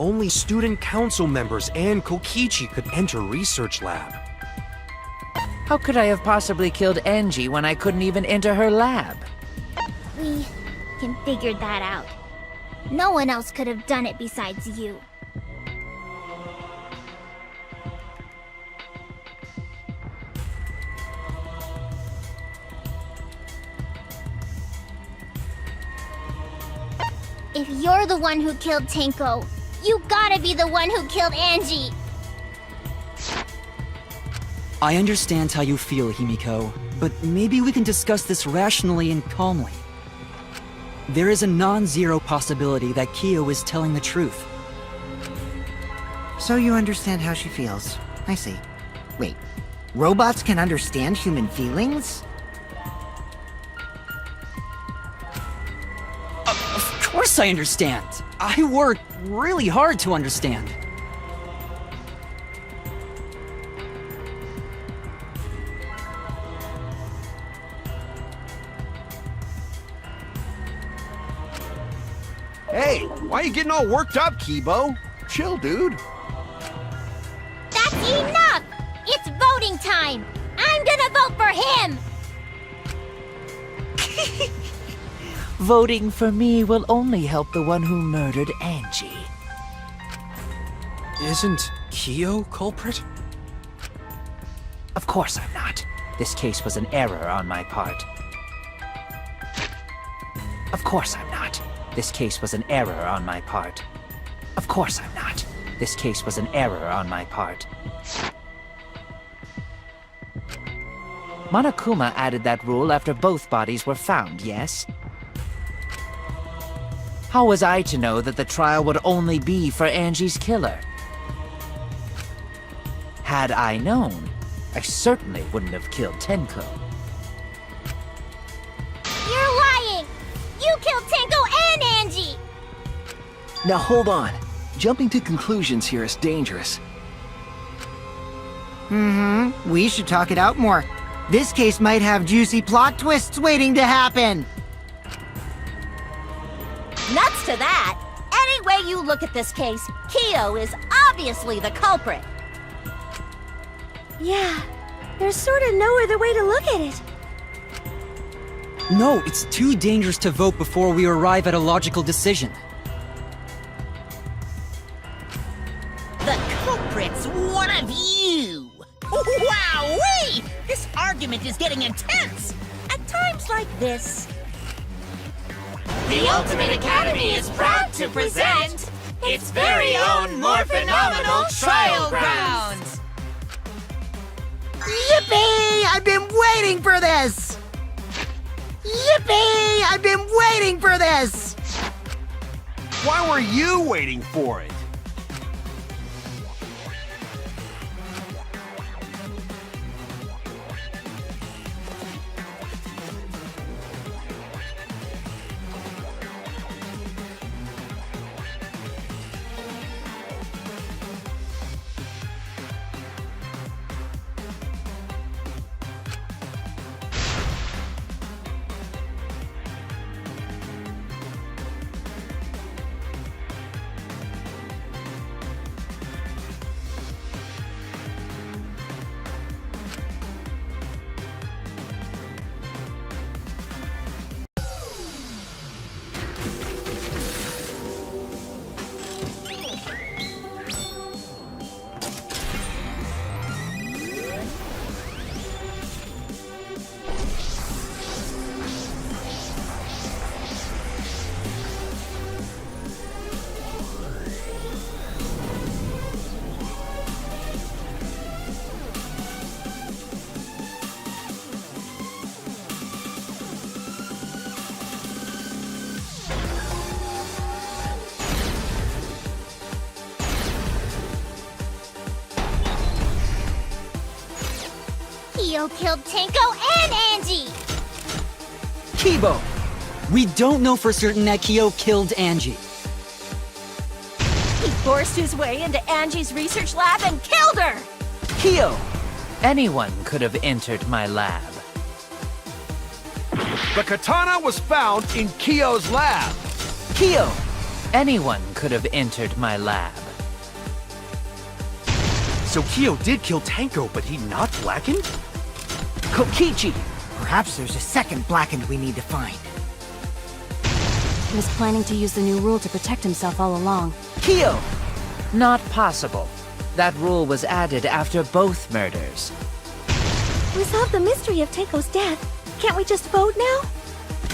Only student council members and Kokichi could enter research lab. How could I have possibly killed Angie when I couldn't even enter her lab? We can figure that out. No one else could have done it besides you. If you're the one who killed Tenko, you gotta be the one who killed Angie! I understand how you feel, Himiko, but maybe we can discuss this rationally and calmly. There is a non-zero possibility that Kyo is telling the truth. So you understand how she feels. I see. Wait, robots can understand human feelings? Of course I understand! I work really hard to understand. Hey, why are you getting all worked up, Kibo? Chill, dude. That's enough! It's voting time! I'm gonna vote for him! Voting for me will only help the one who murdered Angie. Isn't Kyo culprit? Of course I'm not. This case was an error on my part. Of course I'm not. This case was an error on my part. Of course I'm not. This case was an error on my part. Monokuma added that rule after both bodies were found, yes? How was I to know that the trial would only be for Angie's killer? Had I known, I certainly wouldn't have killed Tenko. You're lying! You killed Tenko and Angie! Now hold on. Jumping to conclusions here is dangerous. We should talk it out more. This case might have juicy plot twists waiting to happen! Nuts to that! Any way you look at this case, Kyo is obviously the culprit. Yeah, there's sort of no other way to look at it. No, it's too dangerous to vote before we arrive at a logical decision. The culprit's one of you! Wowee! This argument is getting intense! At times like this, The Ultimate Academy is proud to present its very own more phenomenal trial grounds! Yippee! I've been waiting for this! Yippee! I've been waiting for this! Why were you waiting for it? Kyo killed Tenko and Angie! Kibo! We don't know for certain that Kyo killed Angie. he forced his way into Angie's research lab and killed her! Kyo! Anyone could have entered my lab. The katana was found in Kyo's lab. Kyo! Anyone could have entered my lab. So Kyo did kill Tenko, but he not blackened? Kokichi! Perhaps there's a second blackened we need to find. He was planning to use the new rule to protect himself all along. Kyo! Not possible. That rule was added after both murders. We solved the mystery of Tenko's death. Can't we just vote now?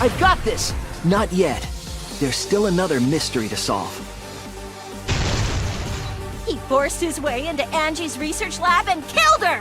I've got this! Not yet. There's still another mystery to solve. He forced his way into Angie's research lab and killed her!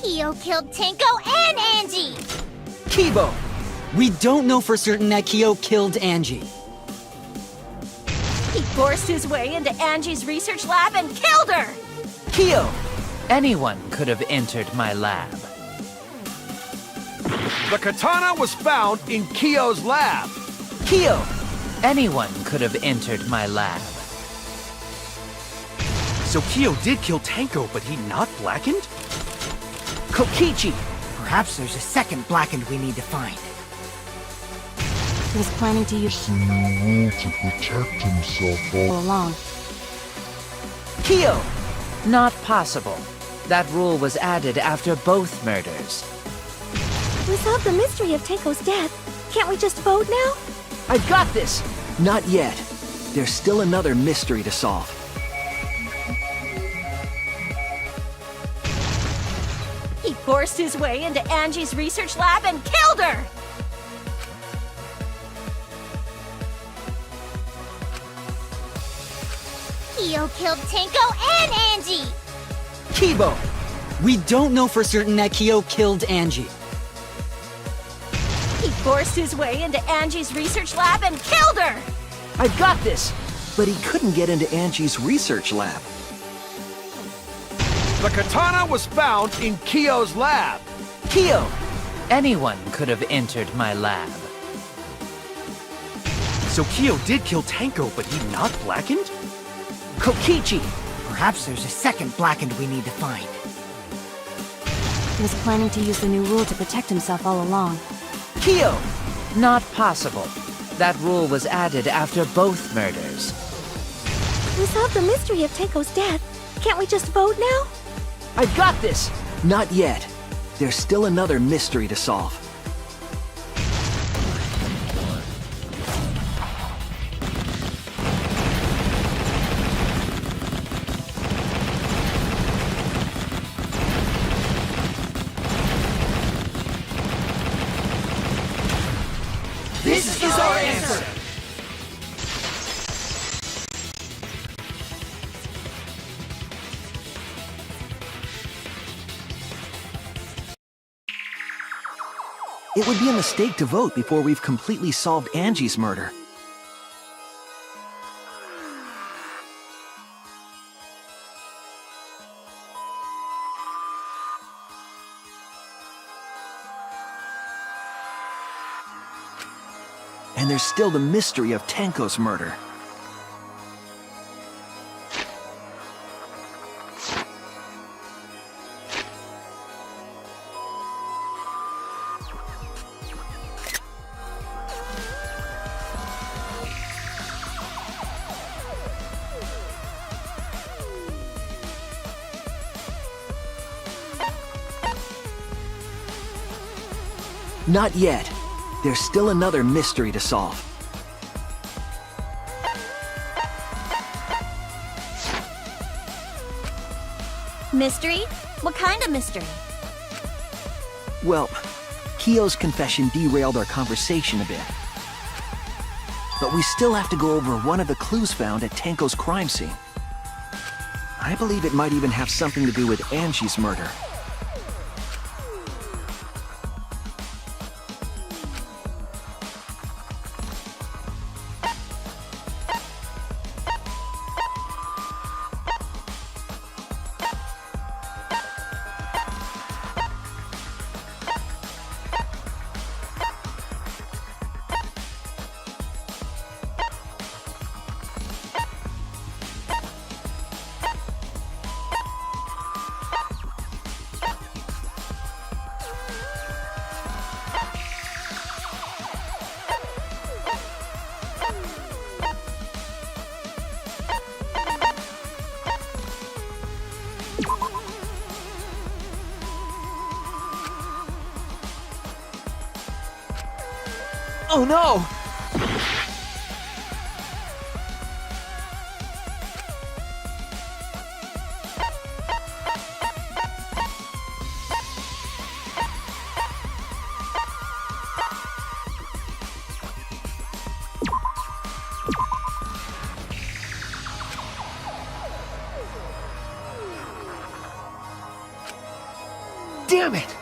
Kyo killed Tenko and Angie! Kibo! We don't know for certain that Kyo killed Angie. He forced his way into Angie's research lab and killed her! Kyo! Anyone could have entered my lab. The katana was found in Kyo's lab. Kyo! Anyone could have entered my lab. So Kyo did kill Tenko, but he not blackened? Kokichi! Perhaps there's a second blackened we need to find. He was planning to use the new rule to protect himself all along. Kyo! Not possible. That rule was added after both murders. We solved the mystery of Tenko's death. Can't we just vote now? I've got this! Not yet. There's still another mystery to solve. He forced his way into Angie's research lab and killed her! Kyo killed Tenko and Angie! Kibo! We don't know for certain that Kyo killed Angie. He forced his way into Angie's research lab and killed her! I've got this! But he couldn't get into Angie's research lab. The katana was found in Kyo's lab. Kyo! Anyone could have entered my lab. So Kyo did kill Tenko, but he not blackened? Kokichi! Perhaps there's a second blackened we need to find. He was planning to use the new rule to protect himself all along. Kyo! Not possible. That rule was added after both murders. We solved the mystery of Tenko's death. Can't we just vote now? I've got this! Not yet. There's still another mystery to solve. This is our answer! It would be a mistake to vote before we've completely solved Angie's murder. And there's still the mystery of Tenko's murder. Not yet. There's still another mystery to solve. Mystery? What kind of mystery? Well, Kyo's confession derailed our conversation a bit. But we still have to go over one of the clues found at Tenko's crime scene. I believe it might even have something to do with Angie's murder. Oh no! Damn it!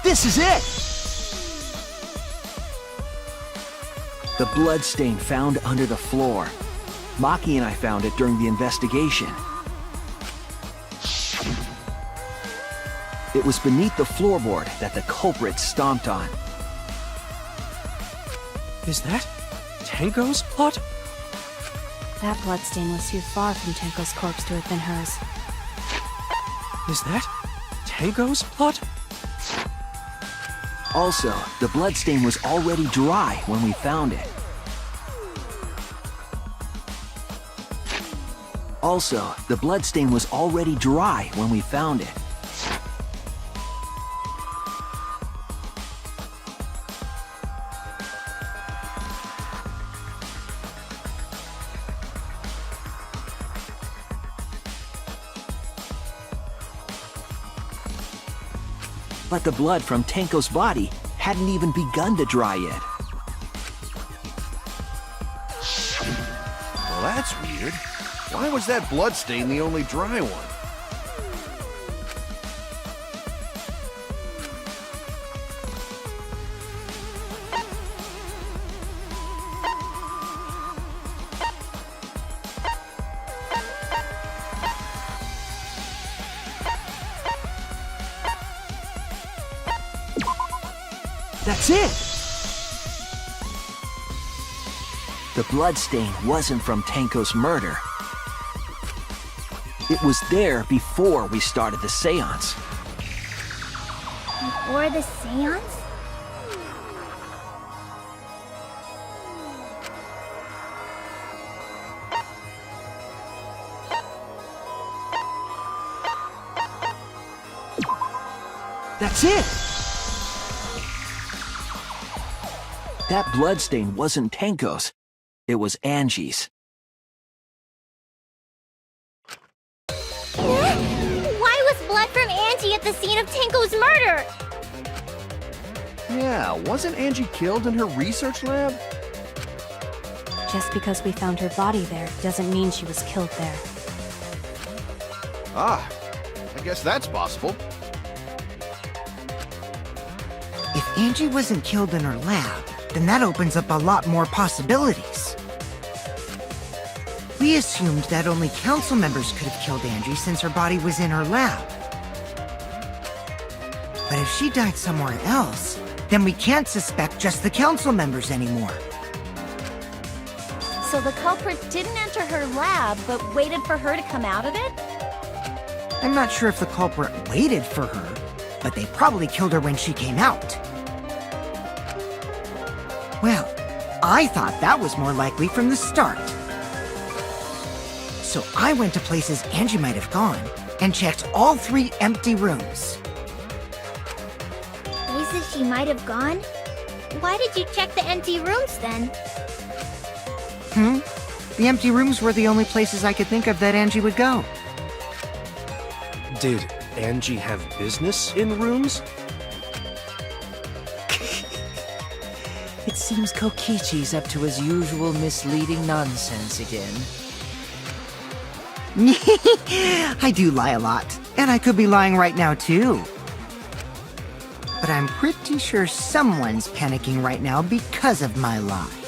This is it! The bloodstain found under the floor. Maki and I found it during the investigation. It was beneath the floorboard that the culprit stomped on. Is that Tenko's blood? That bloodstain was too far from Tenko's corpse to have been hers. Is that Tenko's blood? Also, the bloodstain was already dry when we found it. Also, the bloodstain was already dry when we found it. But the blood from Tenko's body hadn't even begun to dry yet. Well, that's weird. Why was that bloodstain the only dry one? That's it! The bloodstain wasn't from Tenko's murder. It was there before we started the seance. Before the seance? That's it! That bloodstain wasn't Tenko's. It was Angie's. Why was blood from Angie at the scene of Tenko's murder? Yeah, wasn't Angie killed in her research lab? Just because we found her body there doesn't mean she was killed there. Ah, I guess that's possible. If Angie wasn't killed in her lab, then that opens up a lot more possibilities. We assumed that only council members could have killed Angie since her body was in her lab. But if she died somewhere else, then we can't suspect just the council members anymore. So the culprit didn't enter her lab, but waited for her to come out of it? I'm not sure if the culprit waited for her, but they probably killed her when she came out. Well, I thought that was more likely from the start. So I went to places Angie might have gone and checked all 3 empty rooms. Places she might have gone? Why did you check the empty rooms then? The empty rooms were the only places I could think of that Angie would go. Did Angie have business in rooms? It seems Kokichi's up to his usual misleading nonsense again. I do lie a lot, and I could be lying right now too. but I'm pretty sure someone's panicking right now because of my lie.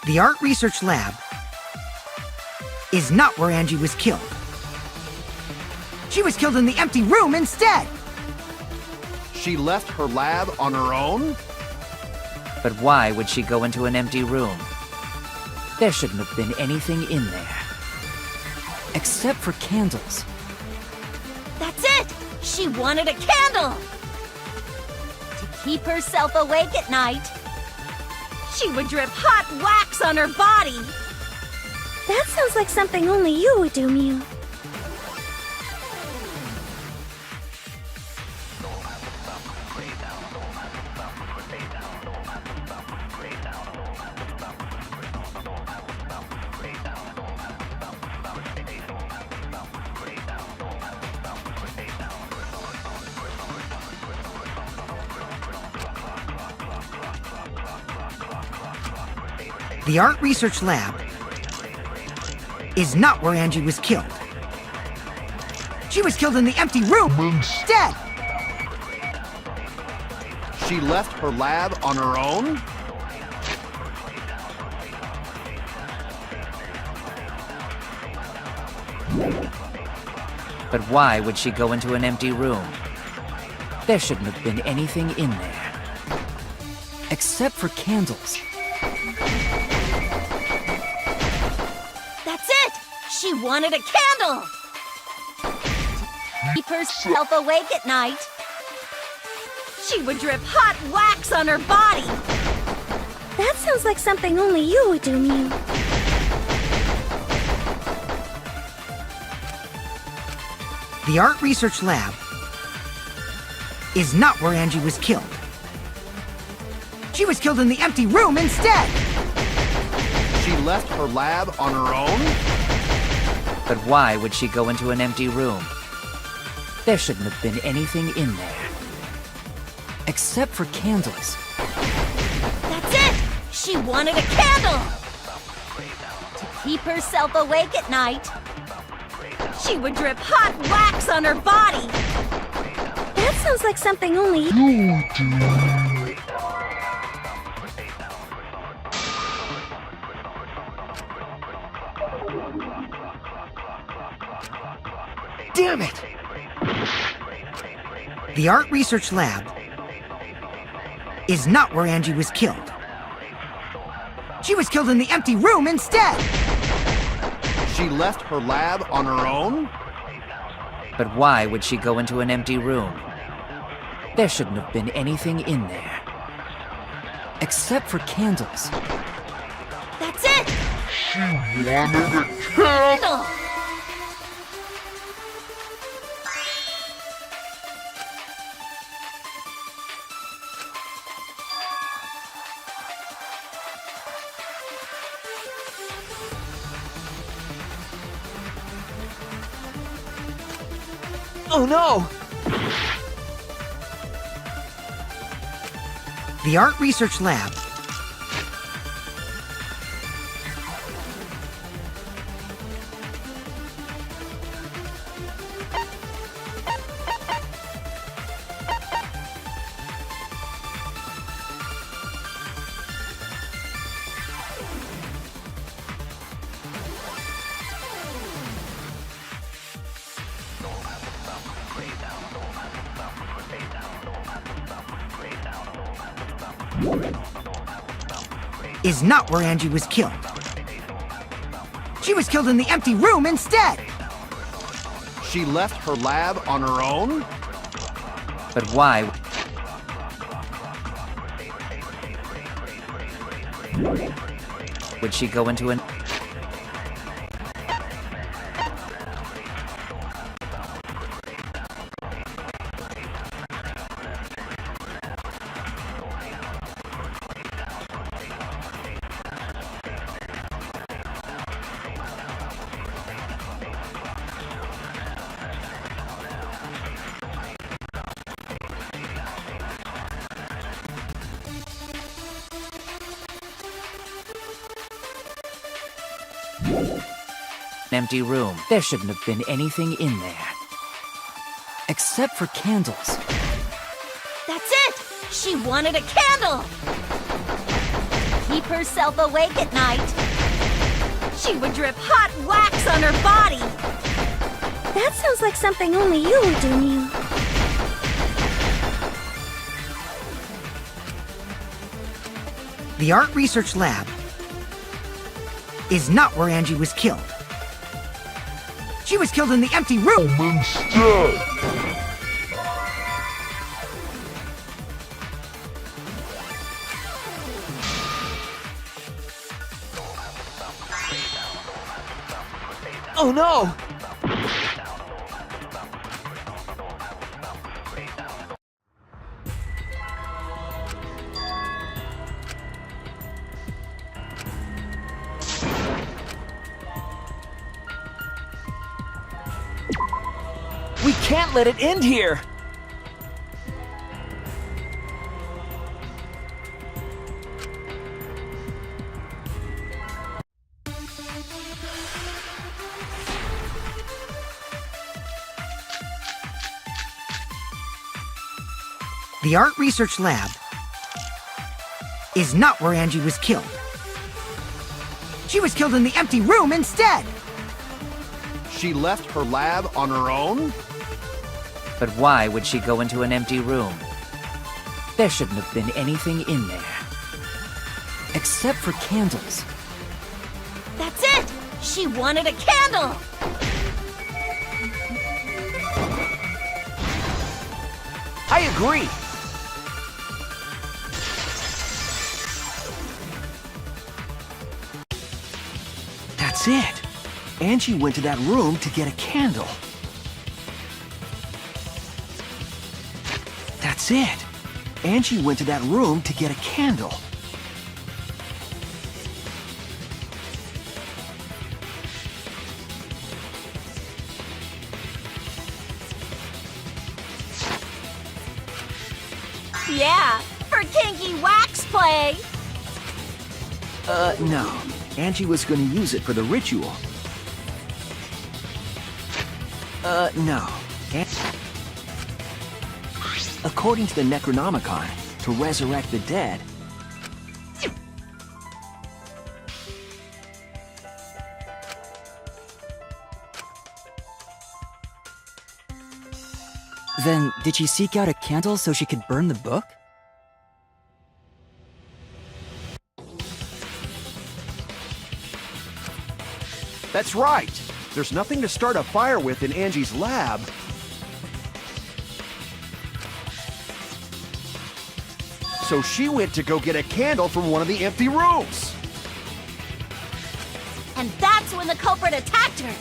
The Art Research Lab is not where Angie was killed. She was killed in the empty room instead! She left her lab on her own? But why would she go into an empty room? There shouldn't have been anything in there. Except for candles. That's it! She wanted a candle! To keep herself awake at night, she would drip hot wax on her body. That sounds like something only you would do, Mew. The Art Research Lab is not where Angie was killed. She was killed in the empty room instead! She left her lab on her own? But why would she go into an empty room? There shouldn't have been anything in there. Except for candles. That's it! She wanted a candle! To keep herself awake at night, she would drip hot wax on her body. That sounds like something only you would do, Mew. The Art Research Lab is not where Angie was killed. She was killed in the empty room instead! She left her lab on her own? But why would she go into an empty room? There shouldn't have been anything in there. Except for candles. That's it! She wanted a candle! To keep herself awake at night, she would drip hot wax on her body. That sounds like something only you would do. Damn it! The Art Research Lab is not where Angie was killed. She was killed in the empty room instead! She left her lab on her own? But why would she go into an empty room? There shouldn't have been anything in there. Except for candles. That's it! She wanted a Candle! Oh no! The Art Research Lab is not where Angie was killed. She was killed in the empty room instead! She left her lab on her own? But why would she go into an... Empty room. There shouldn't have been anything in there. Except for candles. That's it! She wanted a candle! To keep herself awake at night. She would drip hot wax on her body. That sounds like something only you would do, Miu. The art research lab is not where Angie was killed. She was killed in the empty room instead. Oh no! We can't let it end here! The art research lab is not where Angie was killed. She was killed in the empty room instead. She left her lab on her own? But why would she go into an empty room? There shouldn't have been anything in there. Except for candles. That's it! She wanted a candle! I agree! That's it! Angie went to that room to get a candle. That's it! Angie went to that room to get a candle. Yeah, for kinky wax play! No. Angie was gonna use it for the ritual. No. According to the Necronomicon, to resurrect the dead... Then, did she seek out a candle so she could burn the book? That's right. There's nothing to start a fire with in Angie's lab. So she went to go get a candle from one of the empty rooms. And that's when the culprit attacked her!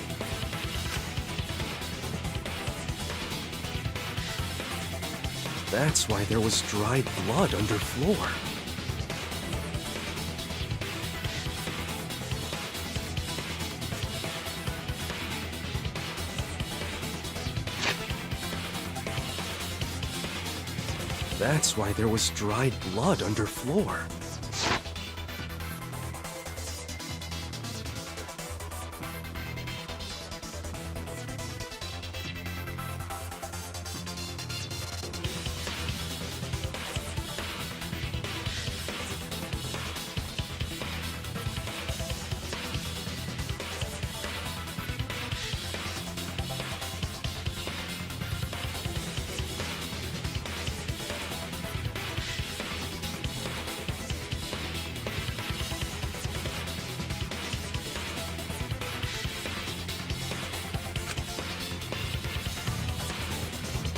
That's why there was dried blood under floor. That's why there was dried blood under floor.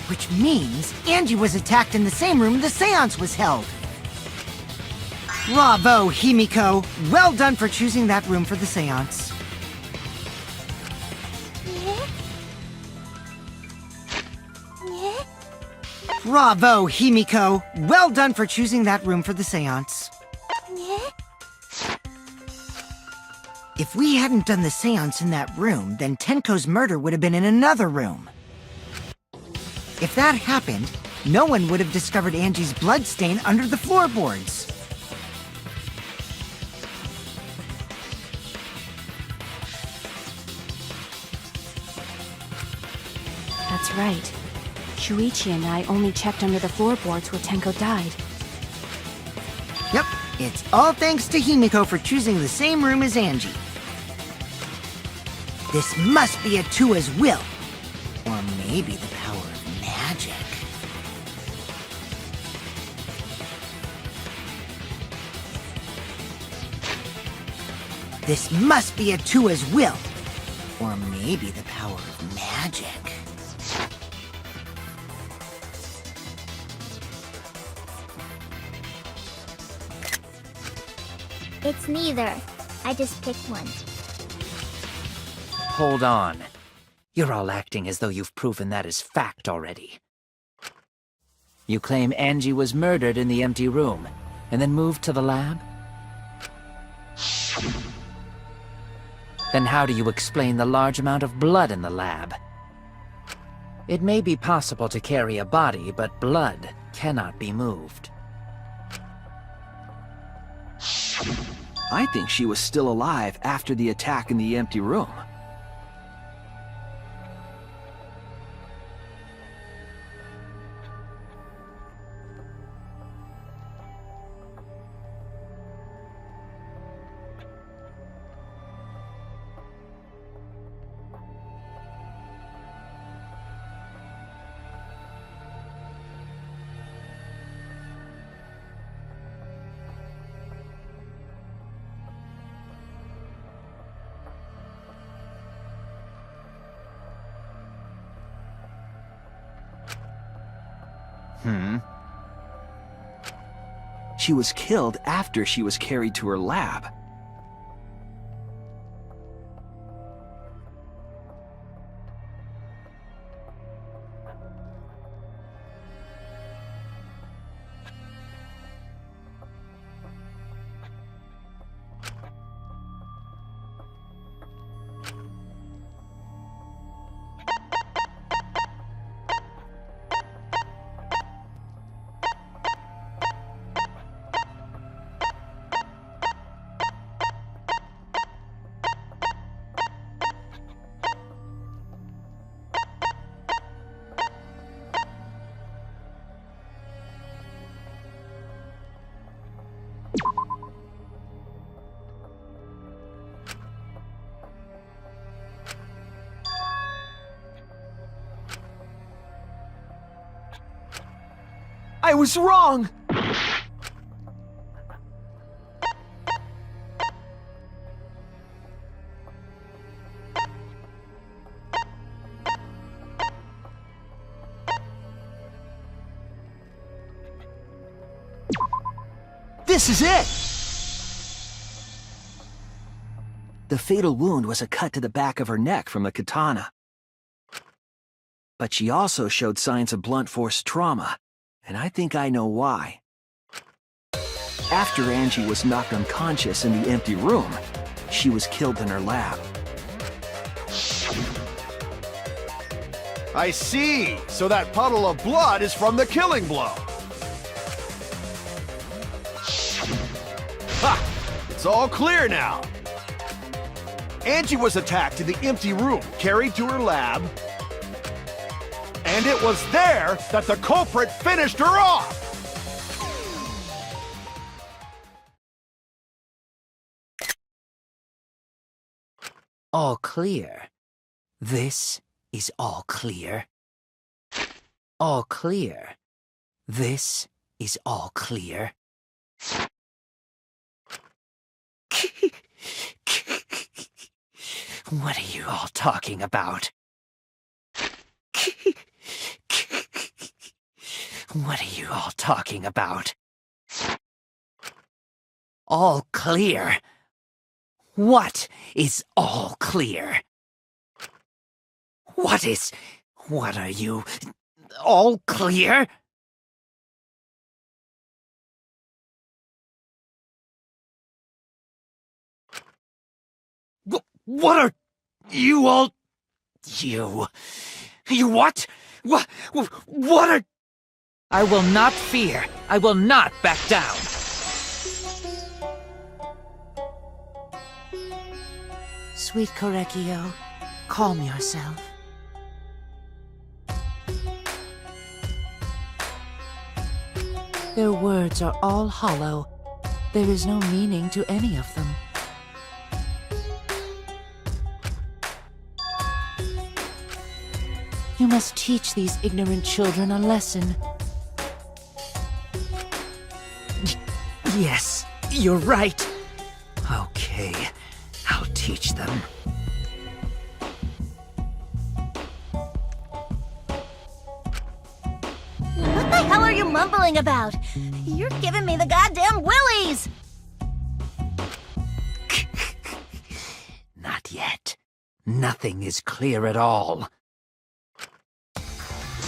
Which means Angie was attacked in the same room the seance was held. Bravo, Himiko! Well done for choosing that room for the seance. Bravo, Himiko! Well done for choosing that room for the seance. If we hadn't done the seance in that room, then Tenko's murder would have been in another room. If that happened, no one would have discovered Angie's blood stain under the floorboards. That's right. Shuichi and I only checked under the floorboards where Tenko died. Yep, it's all thanks to Himiko for choosing the same room as Angie. This must be Atua's will. Or maybe the power of magic. This must be Atua's will. Or maybe the power of magic. It's neither. I just picked one. Hold on. You're all acting as though you've proven that as fact already. You claim Angie was murdered in the empty room, and then moved to the lab? Then how do you explain the large amount of blood in the lab? It may be possible to carry a body, but blood cannot be moved. I think she was still alive after the attack in the empty room. She was killed after she was carried to her lab. I was wrong! This is it! The fatal wound was a cut to the back of her neck from the katana. But she also showed signs of blunt force trauma, and I think I know why. After Angie was knocked unconscious in the empty room, she was killed in her lab. I see. So that puddle of blood is from the killing blow. Ha! It's all clear now. Angie was attacked in the empty room, carried to her lab, and it was there that the culprit finished her off! All clear. This is all clear. All clear. This is all clear. What are you all talking about? What are you all talking about? All clear? What is all clear? What are you? All clear? What are you all? You what? What are? I will not fear. I will not back down. Sweet Korekio, calm yourself. Their words are all hollow. There is no meaning to any of them. You must teach these ignorant children a lesson. Yes, you're right. Okay, I'll teach them. What the hell are you mumbling about? You're giving me the goddamn willies! Not yet. Nothing is clear at all.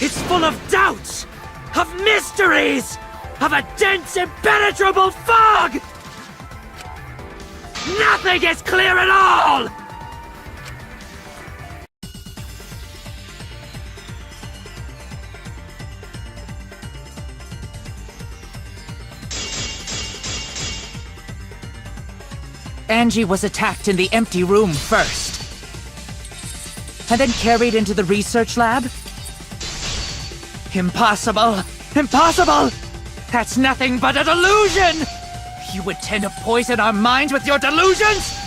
It's full of doubts, of mysteries, of a dense, impenetrable fog! Nothing is clear at all! Angie was attacked in the empty room first, and then carried into the research lab? Impossible! Impossible! That's nothing but a delusion! You intend to poison our minds with your delusions?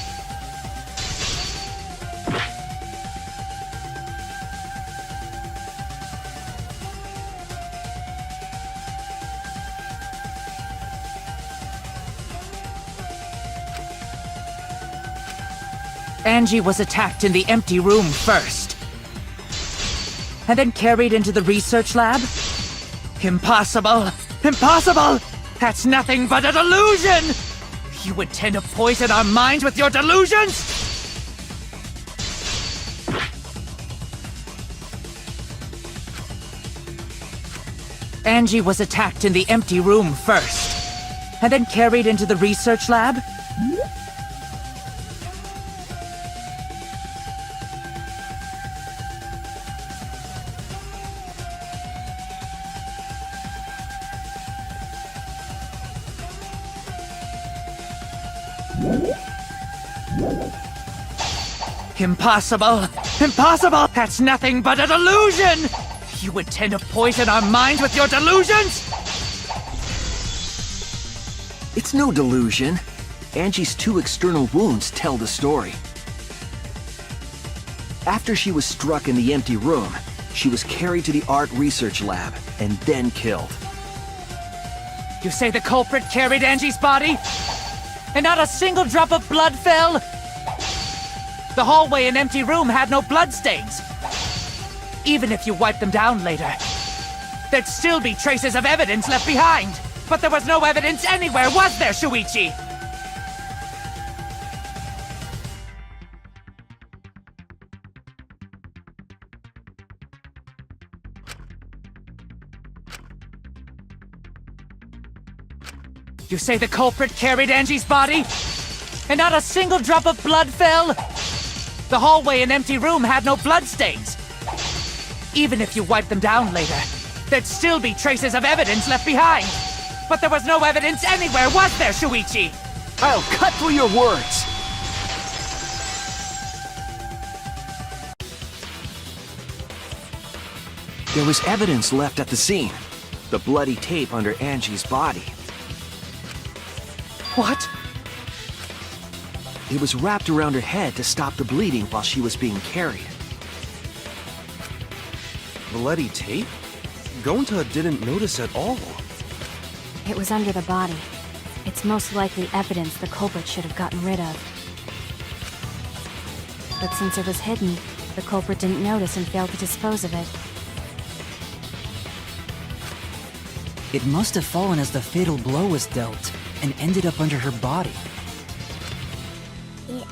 Angie was attacked in the empty room first, and then carried into the research lab? Impossible! Impossible! That's nothing but a delusion! You intend to poison our minds with your delusions? Angie was attacked in the empty room first, and then carried into the research lab? Impossible! Impossible! That's nothing but a delusion! You intend to poison our minds with your delusions? It's no delusion. Angie's 2 external wounds tell the story. After she was struck in the empty room, she was carried to the art research lab and then killed. You say the culprit carried Angie's body? And not a single drop of blood fell? The hallway and empty room had no bloodstains. Even if you wiped them down later, there'd still be traces of evidence left behind. But there was no evidence anywhere, was there, Shuichi? You say the culprit carried Angie's body? And not a single drop of blood fell? The hallway and empty room had no bloodstains. Even if you wiped them down later, there'd still be traces of evidence left behind. But there was no evidence anywhere, was there, Shuichi? I'll cut through your words! There was evidence left at the scene. The bloody tape under Angie's body. What? It was wrapped around her head to stop the bleeding while she was being carried. Bloody tape? Gonta didn't notice at all. It was under the body. It's most likely evidence the culprit should have gotten rid of. But since it was hidden, the culprit didn't notice and failed to dispose of it. It must have fallen as the fatal blow was dealt, and ended up under her body. It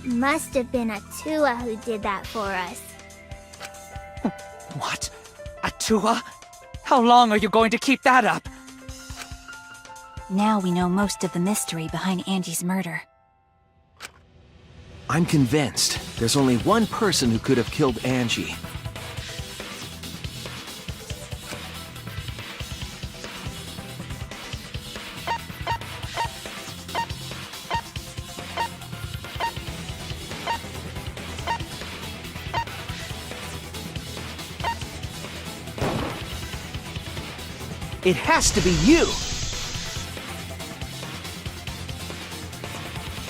must have been Atua who did that for us. What? Atua? How long are you going to keep that up? Now we know most of the mystery behind Angie's murder. I'm convinced there's only one person who could have killed Angie. It has to be you!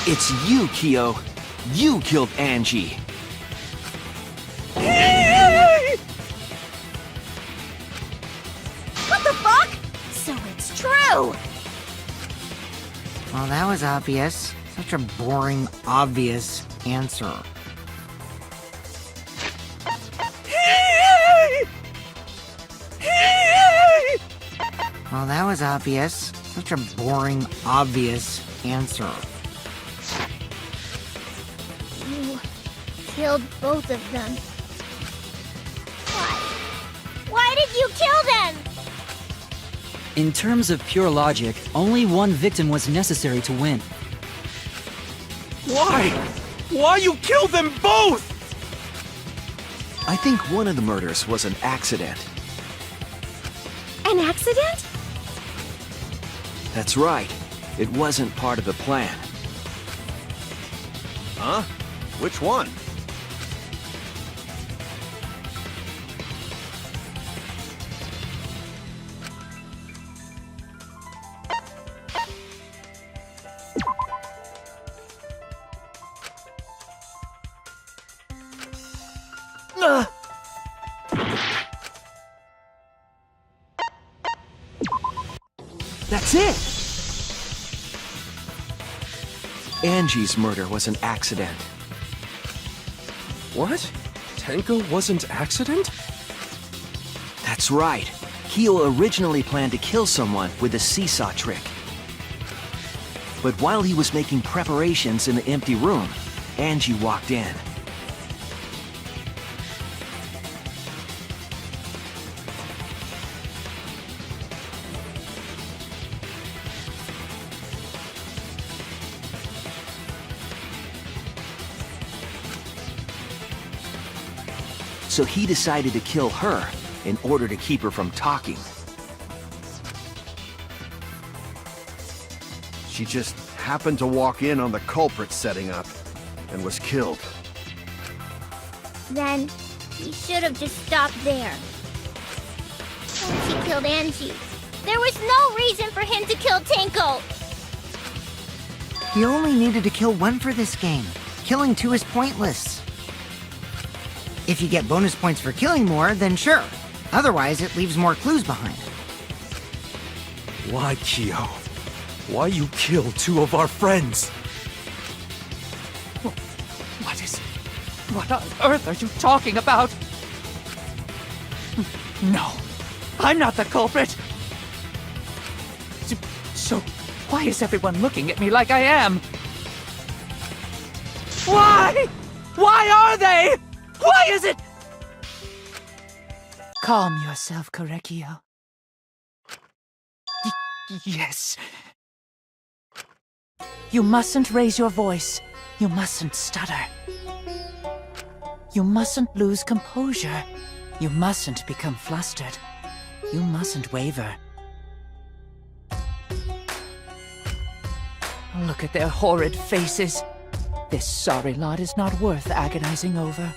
It's you, Kyo. You killed Angie. What the fuck? So it's true! Well, that was obvious. Such a boring, obvious answer. Well, that was obvious. Such a boring, obvious answer. You killed both of them. Why? Why did you kill them? In terms of pure logic, only one victim was necessary to win. Why? Why you killed them both? I think one of the murders was an accident. An accident? That's right. It wasn't part of the plan. Huh? Which one? That's it! Angie's murder was an accident. What? Tenko wasn't accident? That's right. Kyo originally planned to kill someone with the seesaw trick. But while he was making preparations in the empty room, Angie walked in. So he decided to kill her in order to keep her from talking. She just happened to walk in on the culprit setting up and was killed. Then he should have just stopped there. Once he killed Angie, there was no reason for him to kill Tenko. He only needed to kill one for this game. Killing two is pointless. If you get bonus points for killing more, then sure. Otherwise, it leaves more clues behind. Why, Kyo? Why you kill two of our friends? What on earth are you talking about? No, I'm not the culprit. So, why is everyone looking at me like I am? Why? Why are they? Why is it? Calm yourself, Korekio. Yes. You mustn't raise your voice. You mustn't stutter. You mustn't lose composure. You mustn't become flustered. You mustn't waver. Look at their horrid faces. This sorry lot is not worth agonizing over.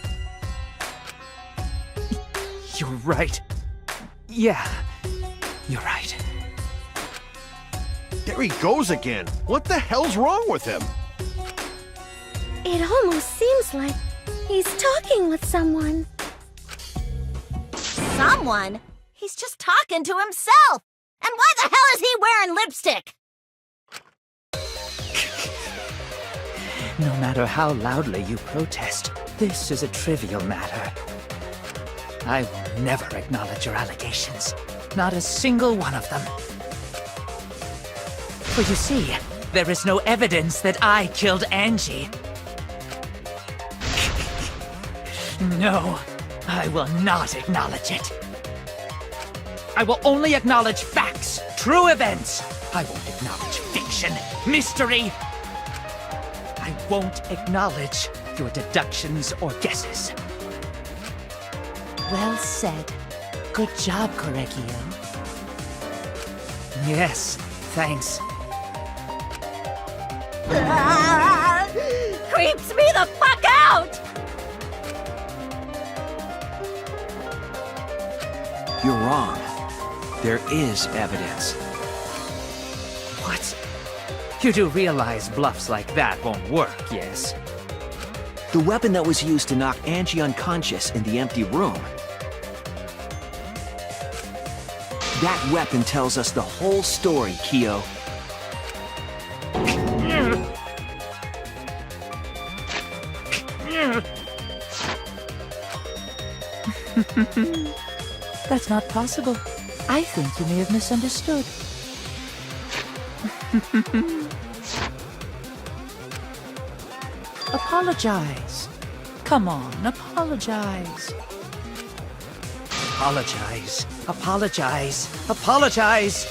You're right. Yeah, you're right. There he goes again. What the hell's wrong with him? It almost seems like he's talking with someone. Someone? He's just talking to himself. And why the hell is he wearing lipstick? No matter how loudly you protest, this is a trivial matter. I will never acknowledge your allegations. Not a single one of them. For you see, there is no evidence that I killed Angie. No, I will not acknowledge it. I will only acknowledge facts, true events. I won't acknowledge fiction, mystery. I won't acknowledge your deductions or guesses. Well said. Good job, Korekio. Yes, thanks. Creeps me the fuck out! You're wrong. There is evidence. What? You do realize bluffs like that won't work, yes? The weapon that was used to knock Angie unconscious in the empty room. That weapon tells us the whole story, Kyo. That's not possible. I think you may have misunderstood. Apologize. Come on, apologize. Apologize. Apologize. Apologize.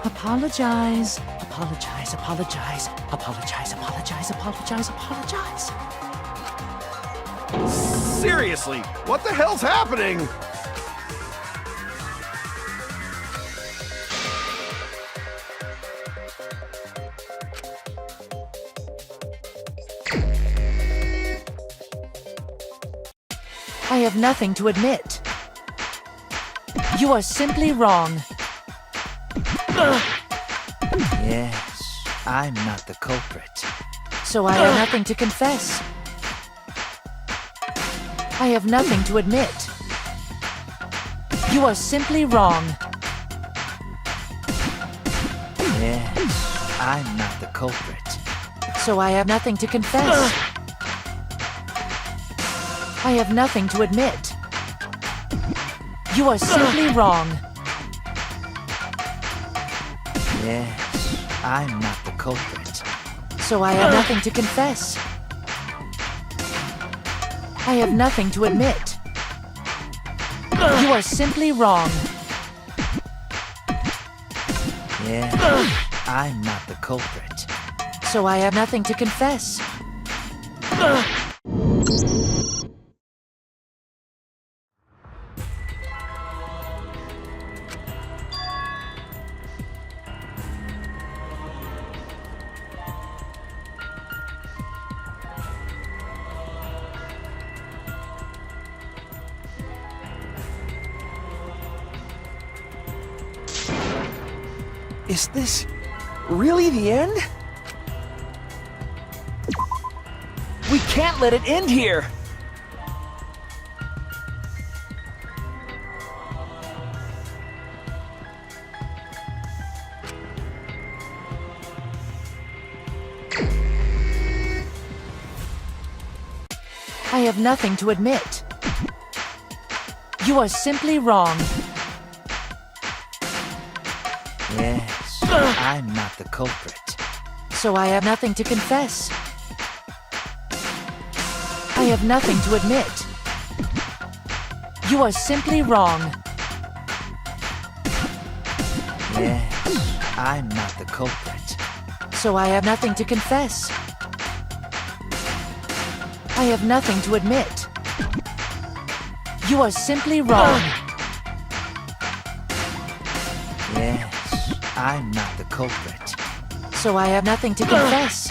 Apologize. Apologize, apologize. Apologize, apologize, apologize, apologize. Seriously, what the hell's happening? I have nothing to admit. You are simply wrong. Yes, I'm not the culprit. So I have nothing to confess. I have nothing to admit. You are simply wrong. Yes, I'm not the culprit. So I have nothing to confess. I have nothing to admit. You are simply wrong. Yes, I'm not the culprit. So I have nothing to confess. I have nothing to admit. You are simply wrong. Yes, I'm not the culprit. So I have nothing to confess. Is this really the end? We can't let it end here! I have nothing to admit. You are simply wrong. Yes, I'm not the culprit. So I have nothing to confess. I have nothing to admit. You are simply wrong. Yes, I'm not the culprit. So I have nothing to confess. I have nothing to admit. You are simply wrong. Yes, I'm not the culprit. So I have nothing to confess.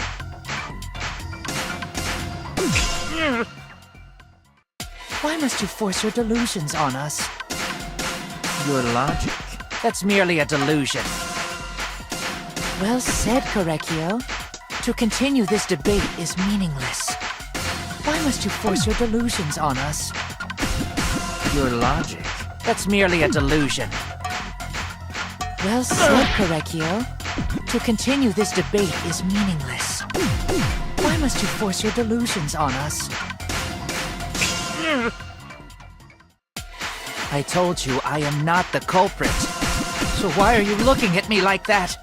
Why must you force your delusions on us? Your logic. That's merely a delusion. Well said, Korekio. To continue this debate is meaningless. Why must you force your delusions on us? Your logic. That's merely a delusion. Well said, Korekio. To continue this debate is meaningless. Why must you force your delusions on us? I told you I am not the culprit. So why are you looking at me like that?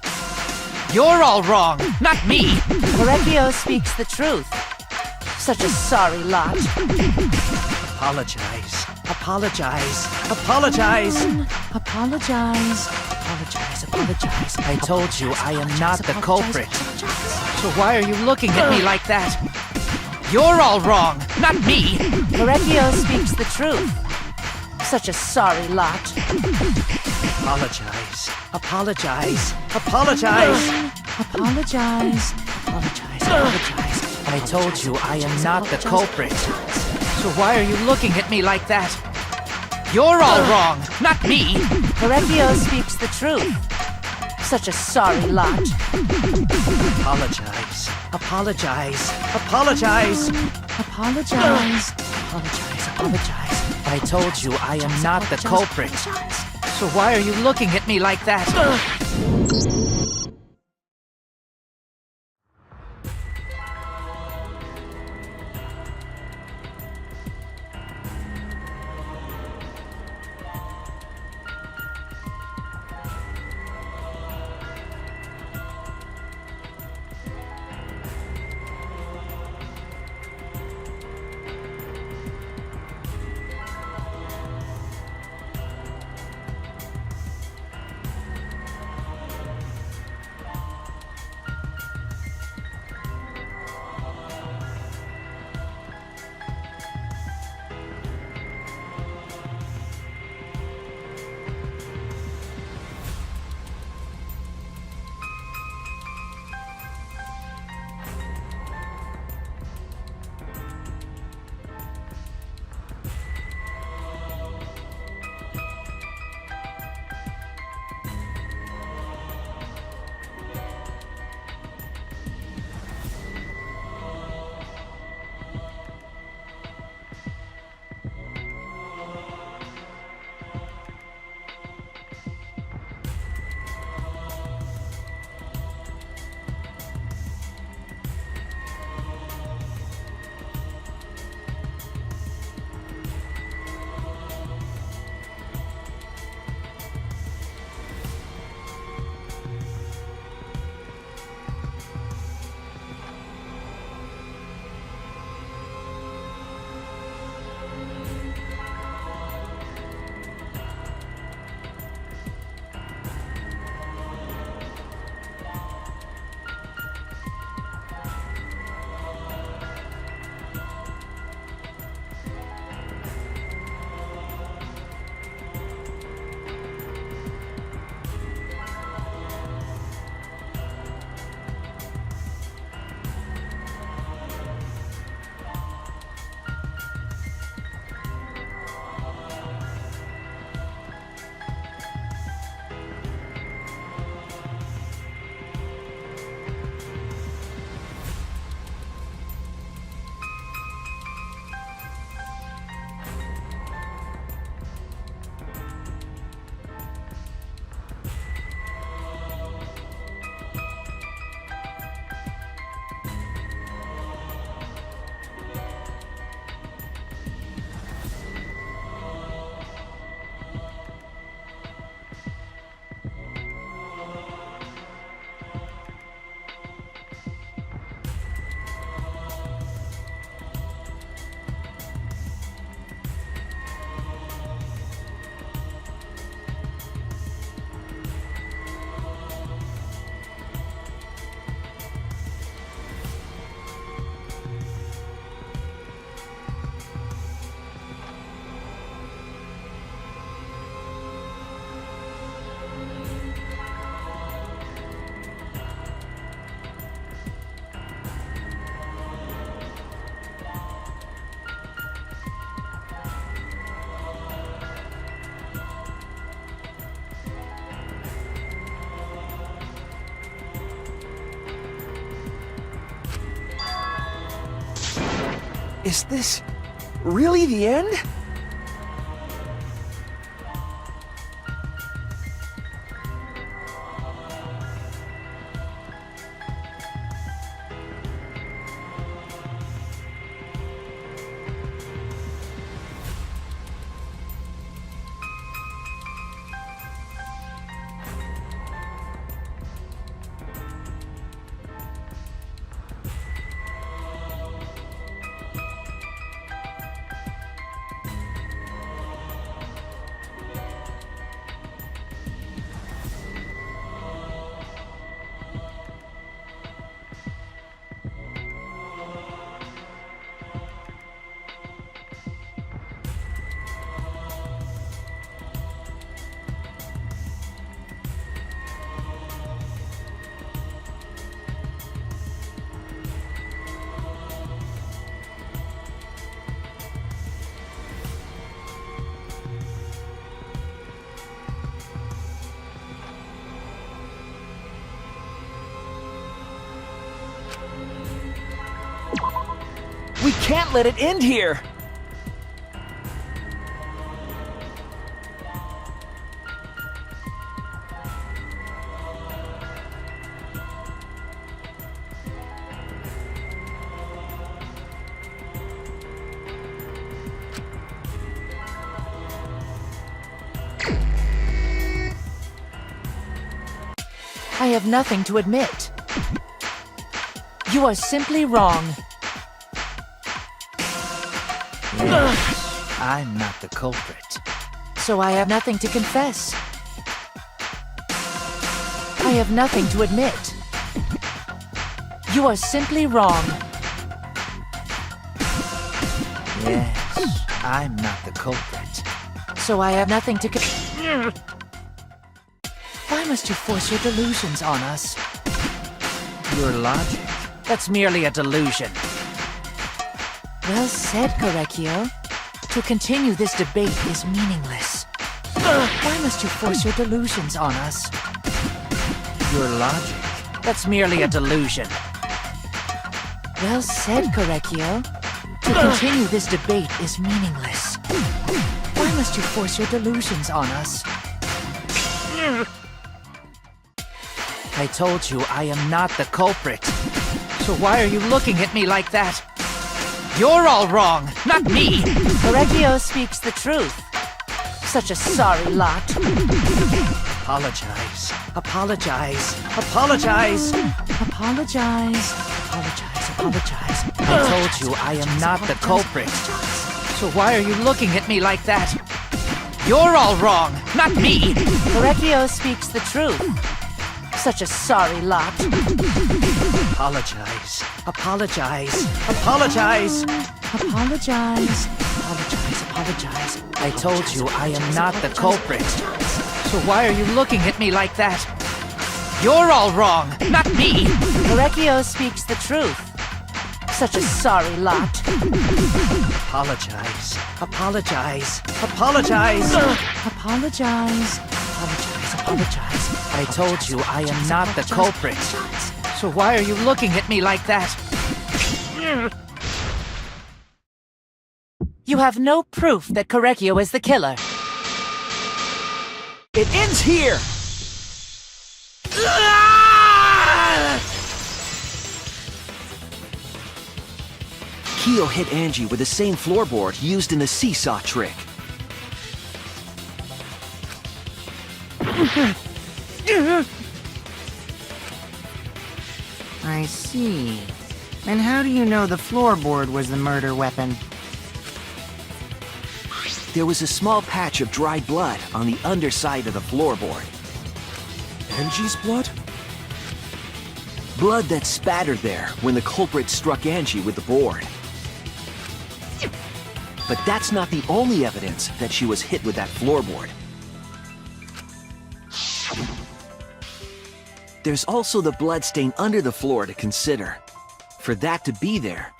You're all wrong, not me! Korekio speaks the truth. Such a sorry lot. Apologize. Apologize. Apologize. Apologize. Apologize. Apologize. I told you I am not the culprit. So why are you looking at me like that? You're all wrong, not me! Korekio speaks the truth. Such a sorry lot. Apologize. Apologize. Apologize. Apologize. Apologize. I told you I am not the culprit. So why are you looking at me like that? You're all wrong, not me. Correctio speaks the truth. Such a sorry lot. Apologize. Apologize. Apologize. Apologize. Apologize. I told you I am not the culprit. So why are you looking at me like that? Is this really the end? We can't let it end here! I have nothing to admit. You are simply wrong. Yes, I'm not the culprit. So I have nothing to confess. I have nothing to admit. You are simply wrong. Yes, I'm not the culprit. So I have nothing to Why must you force your delusions on us? Your logic? That's merely a delusion. Well said, Correcchio. To continue this debate is meaningless. Why must you force your delusions on us? Your logic? That's merely a delusion. Well said, Correcchio. To continue this debate is meaningless. Why must you force your delusions on us? I told you I am not the culprit. So why are you looking at me like that? You're all wrong, not me! Correcchio speaks the truth. Such a sorry lot. Apologize. Apologize. Apologize. Apologize. Apologize. Apologize. I told you I am not the culprit. So why are you looking at me like that? You're all wrong, not me! Correcchio speaks the truth. Such a sorry lot. Apologize. Apologize. Apologize. Apologize. Apologize. Apologize. I told you I am not the culprit. So why are you looking at me like that? You're all wrong, not me! Correcchio speaks the truth. Such a sorry lot. Apologize. Apologize. Apologize. Apologize. Apologize. Apologize. I told you I am not the culprit. So why are you looking at me like that? You have no proof that Correcchio is the killer. It ends here! Kyo hit Angie with the same floorboard used in the seesaw trick. I see. And how do you know the floorboard was the murder weapon? There was a small patch of dried blood on the underside of the floorboard. Angie's blood? Blood that spattered there when the culprit struck Angie with the board. But that's not the only evidence that she was hit with that floorboard. There's also the blood stain under the floor to consider. For that to be there,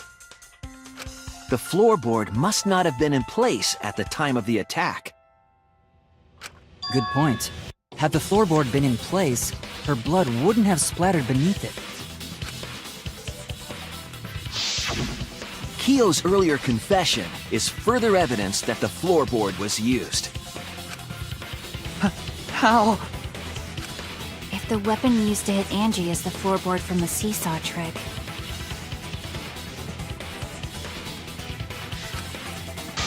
the floorboard must not have been in place at the time of the attack. Good point. Had the floorboard been in place, her blood wouldn't have splattered beneath it. Kyo's earlier confession is further evidence that the floorboard was used. How? If the weapon used to hit Angie is the floorboard from the seesaw trick,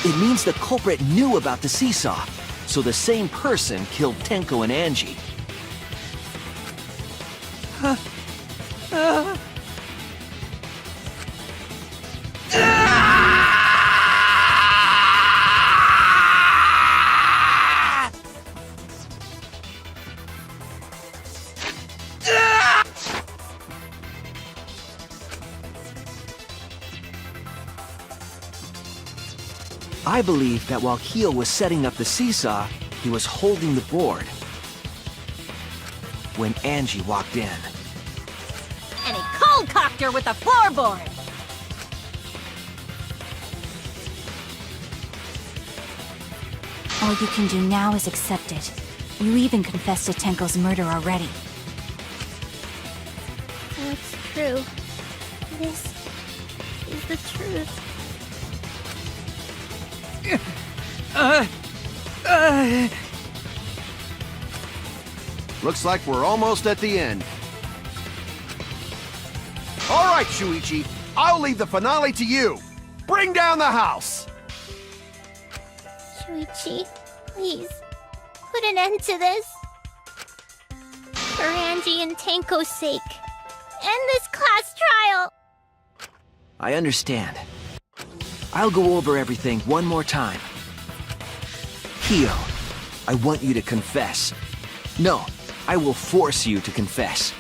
it means the culprit knew about the seesaw, so the same person killed Tenko and Angie. I believe that while Kyo was setting up the seesaw, he was holding the board when Angie walked in. And he cold-cocked her with the floorboard! all you can do now is accept it. You even confessed to Tenko's murder already. Oh, it's true. is the truth. Looks like we're almost at the end. All right, Shuichi. I'll leave the finale to you. Bring down the house! Shuichi, please, put an end to this. For Angie and Tenko's sake. End this class trial! I understand. I'll go over everything one more time. Kyo, I want you to confess. No, I will force you to confess.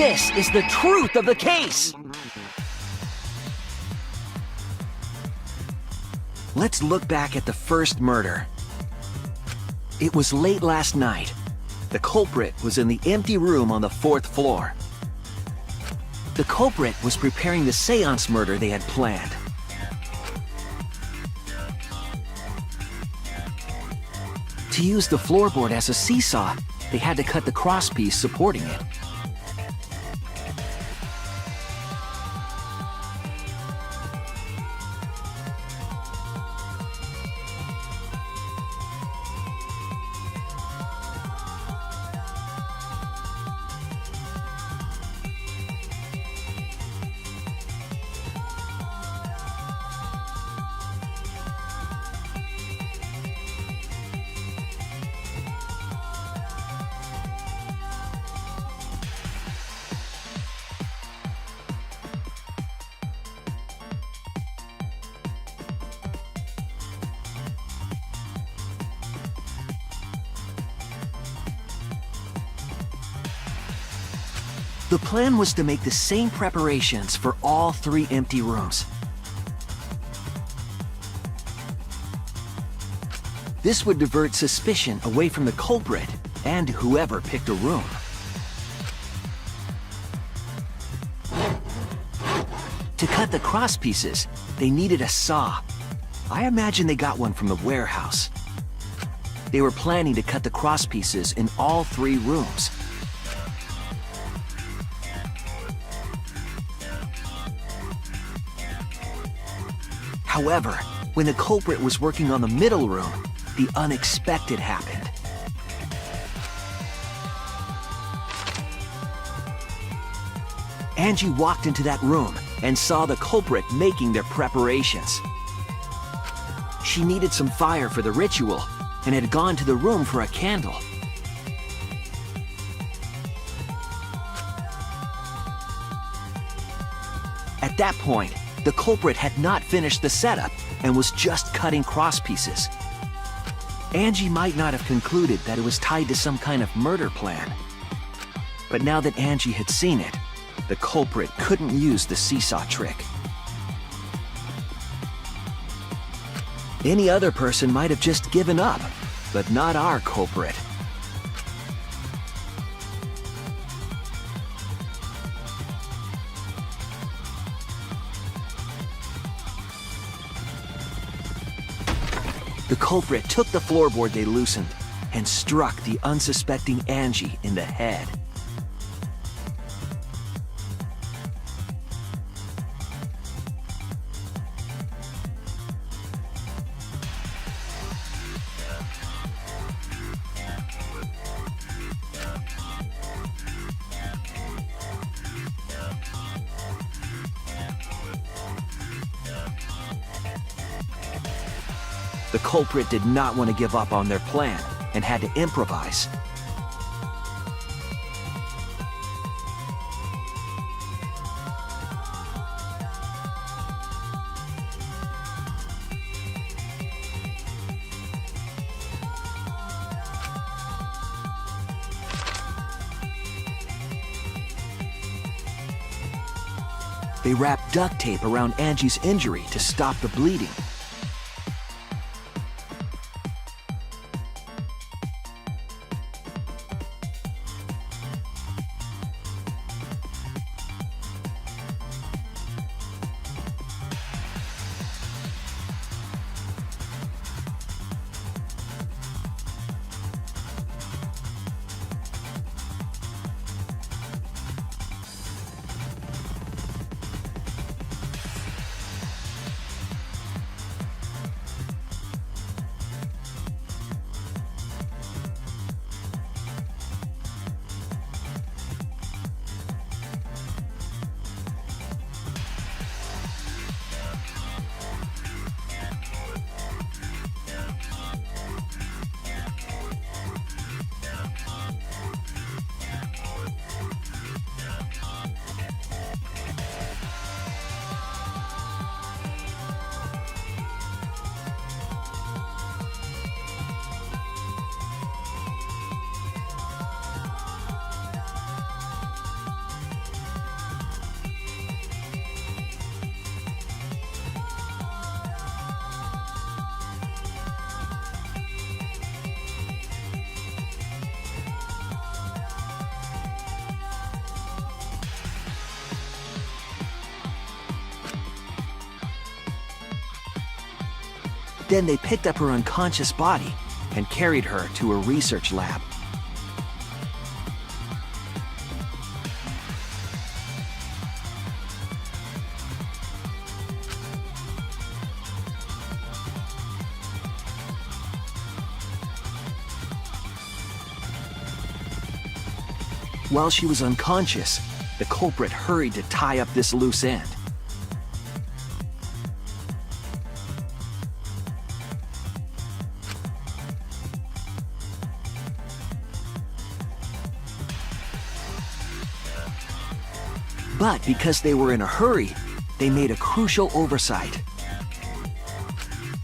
This is the truth of the case! Let's look back at the first murder. It was late last night. The culprit was in the empty room on the 4th floor. The culprit was preparing the seance murder they had planned. To use the floorboard as a seesaw, they had to cut the crosspiece supporting it. The plan was to make the same preparations for all 3 empty rooms. This would divert suspicion away from the culprit and whoever picked a room. To cut the crosspieces, they needed a saw. I imagine they got one from the warehouse. They were planning to cut the crosspieces in all 3 rooms. However, when the culprit was working on the middle room, the unexpected happened. Angie walked into that room and saw the culprit making their preparations. She needed some fire for the ritual and had gone to the room for a candle. At that point, the culprit had not finished the setup and was just cutting crosspieces. Angie might not have concluded that it was tied to some kind of murder plan. But now that Angie had seen it, the culprit couldn't use the seesaw trick. Any other person might have just given up, but not our culprit. The culprit took the floorboard they loosened and struck the unsuspecting Angie in the head. The culprit did not want to give up on their plan and had to improvise. They wrapped duct tape around Angie's injury to stop the bleeding. Then they picked up her unconscious body and carried her to a research lab. While she was unconscious, the culprit hurried to tie up this loose end. But because they were in a hurry, they made a crucial oversight.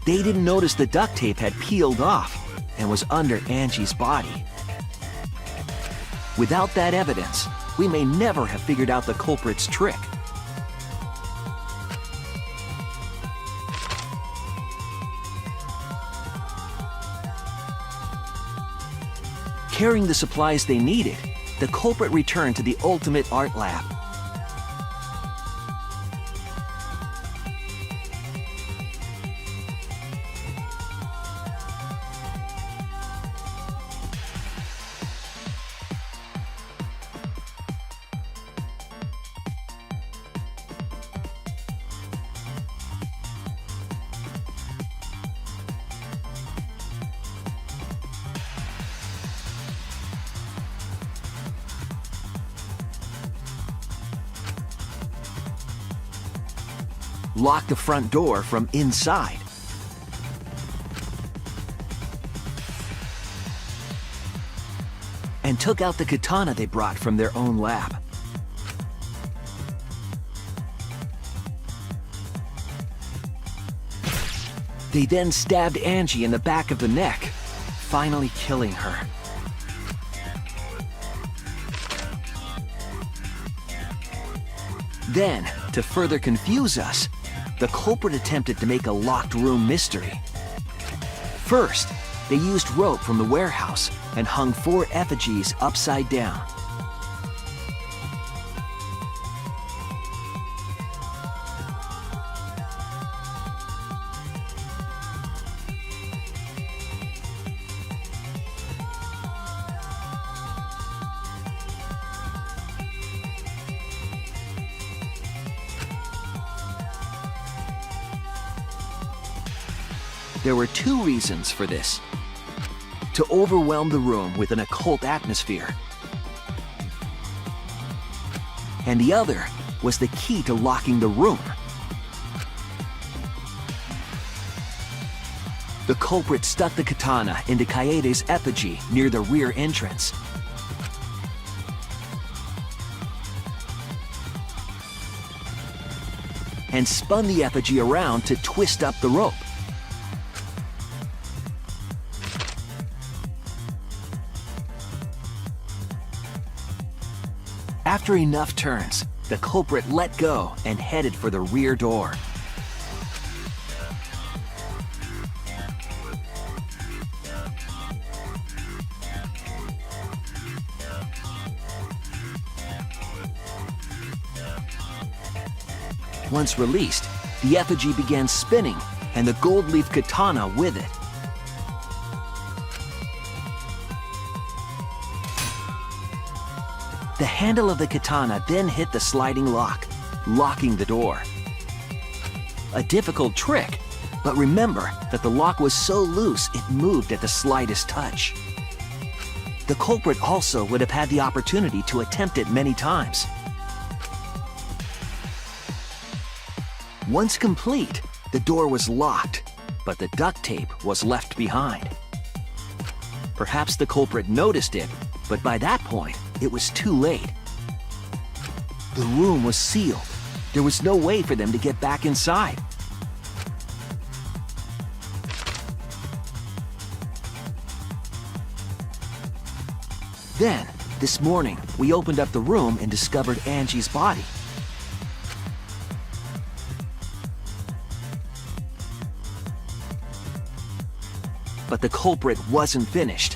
They didn't notice the duct tape had peeled off and was under Angie's body. Without that evidence, we may never have figured out the culprit's trick. Carrying the supplies they needed, the culprit returned to the ultimate art lab. Locked the front door from inside. And took out the katana they brought from their own lab. They then stabbed Angie in the back of the neck, finally killing her. Then, to further confuse us, the culprit attempted to make a locked room mystery. First, they used rope from the warehouse and hung 4 effigies upside down. There were 2 reasons for this. To overwhelm the room with an occult atmosphere. And the other was the key to locking the room. The culprit stuck the katana into Kaede's effigy near the rear entrance. And spun the effigy around to twist up the rope. After enough turns, the culprit let go and headed for the rear door. Once released, the effigy began spinning, and the gold leaf katana with it. The handle of the katana then hit the sliding lock, locking the door. A difficult trick, but remember that the lock was so loose it moved at the slightest touch. The culprit also would have had the opportunity to attempt it many times. Once complete, the door was locked, but the duct tape was left behind. Perhaps the culprit noticed it, but by that point, it was too late. The room was sealed. There was no way for them to get back inside. Then, this morning, we opened up the room and discovered Angie's body. But the culprit wasn't finished.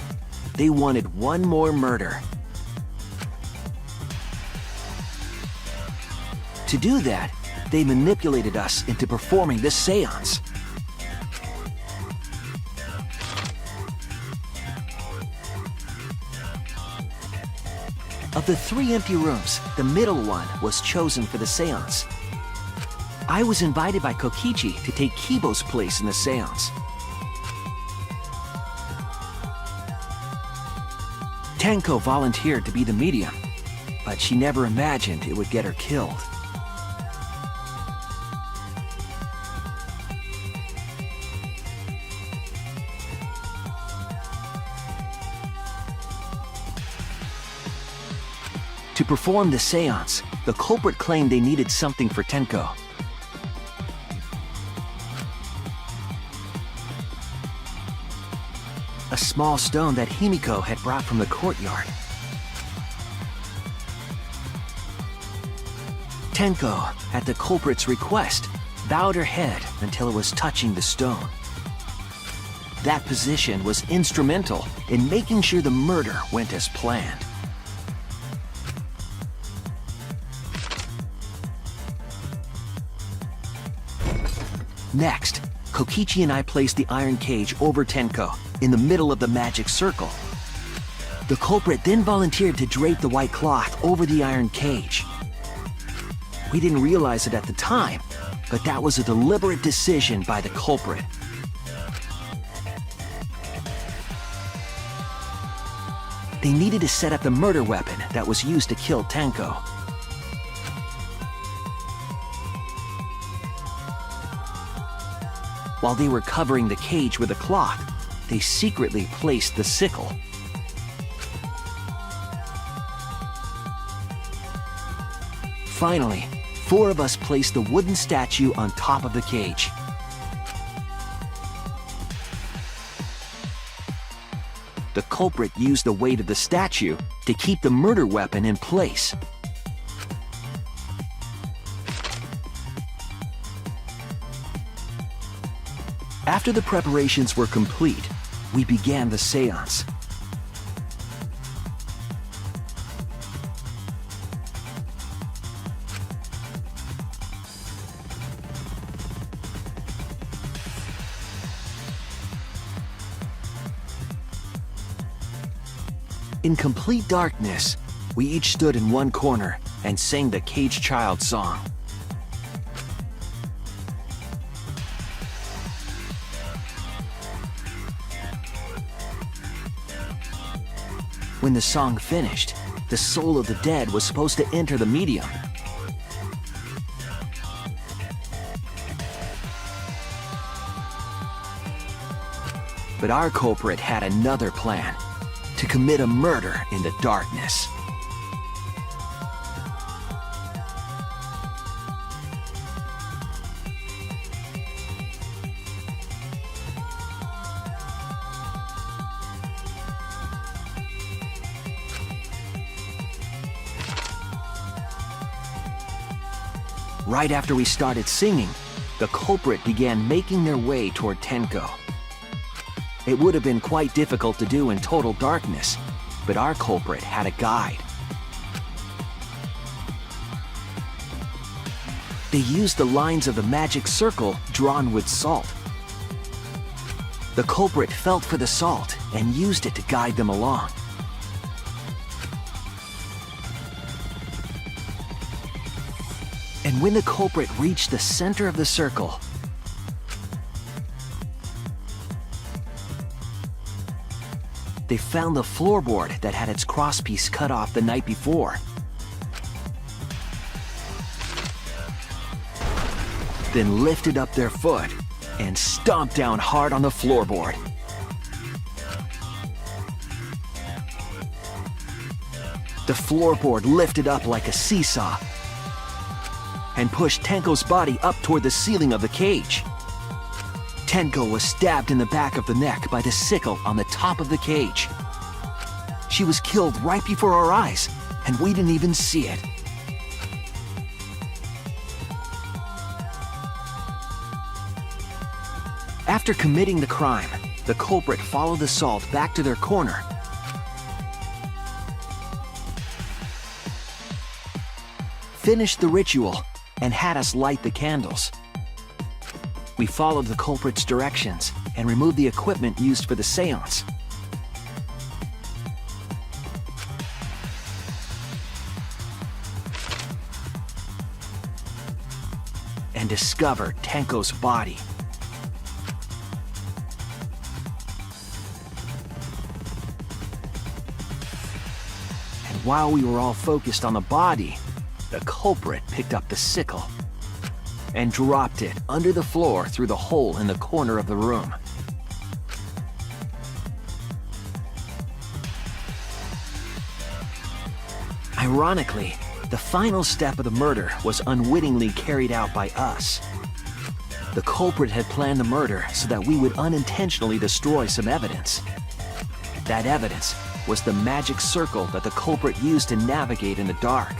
They wanted one more murder. To do that, they manipulated us into performing this seance. Of the 3 empty rooms, the middle one was chosen for the seance. I was invited by Kokichi to take Kibo's place in the seance. Tenko volunteered to be the medium, but she never imagined it would get her killed. To perform the seance, the culprit claimed they needed something for Tenko. A small stone that Himiko had brought from the courtyard. Tenko, at the culprit's request, bowed her head until it was touching the stone. That position was instrumental in making sure the murder went as planned. Next, Kokichi and I placed the iron cage over Tenko in the middle of the magic circle. The culprit then volunteered to drape the white cloth over the iron cage. We didn't realize it at the time, but that was a deliberate decision by the culprit. They needed to set up the murder weapon that was used to kill Tenko. While they were covering the cage with a cloth, they secretly placed the sickle. Finally, 4 of us placed the wooden statue on top of the cage. The culprit used the weight of the statue to keep the murder weapon in place. After the preparations were complete, we began the seance. In complete darkness, we each stood in one corner and sang the Cage Child song. When the song finished, the soul of the dead was supposed to enter the medium. But our culprit had another plan: to commit a murder in the darkness. Right after we started singing, the culprit began making their way toward Tenko. It would have been quite difficult to do in total darkness, but our culprit had a guide. They used the lines of the magic circle drawn with salt. The culprit felt for the salt and used it to guide them along. And when the culprit reached the center of the circle, they found the floorboard that had its crosspiece cut off the night before. Then lifted up their foot and stomped down hard on the floorboard. The floorboard lifted up like a seesaw and pushed Tenko's body up toward the ceiling of the cage. Tenko was stabbed in the back of the neck by the sickle on the top of the cage. She was killed right before our eyes, and we didn't even see it. After committing the crime, the culprit followed the salt back to their corner. Finished the ritual and had us light the candles. We followed the culprit's directions and removed the equipment used for the seance. discover Tenko's body. And while we were all focused on the body, the culprit picked up the sickle and dropped it under the floor through the hole in the corner of the room. Ironically, the final step of the murder was unwittingly carried out by us. The culprit had planned the murder so that we would unintentionally destroy some evidence. That evidence was the magic circle that the culprit used to navigate in the dark.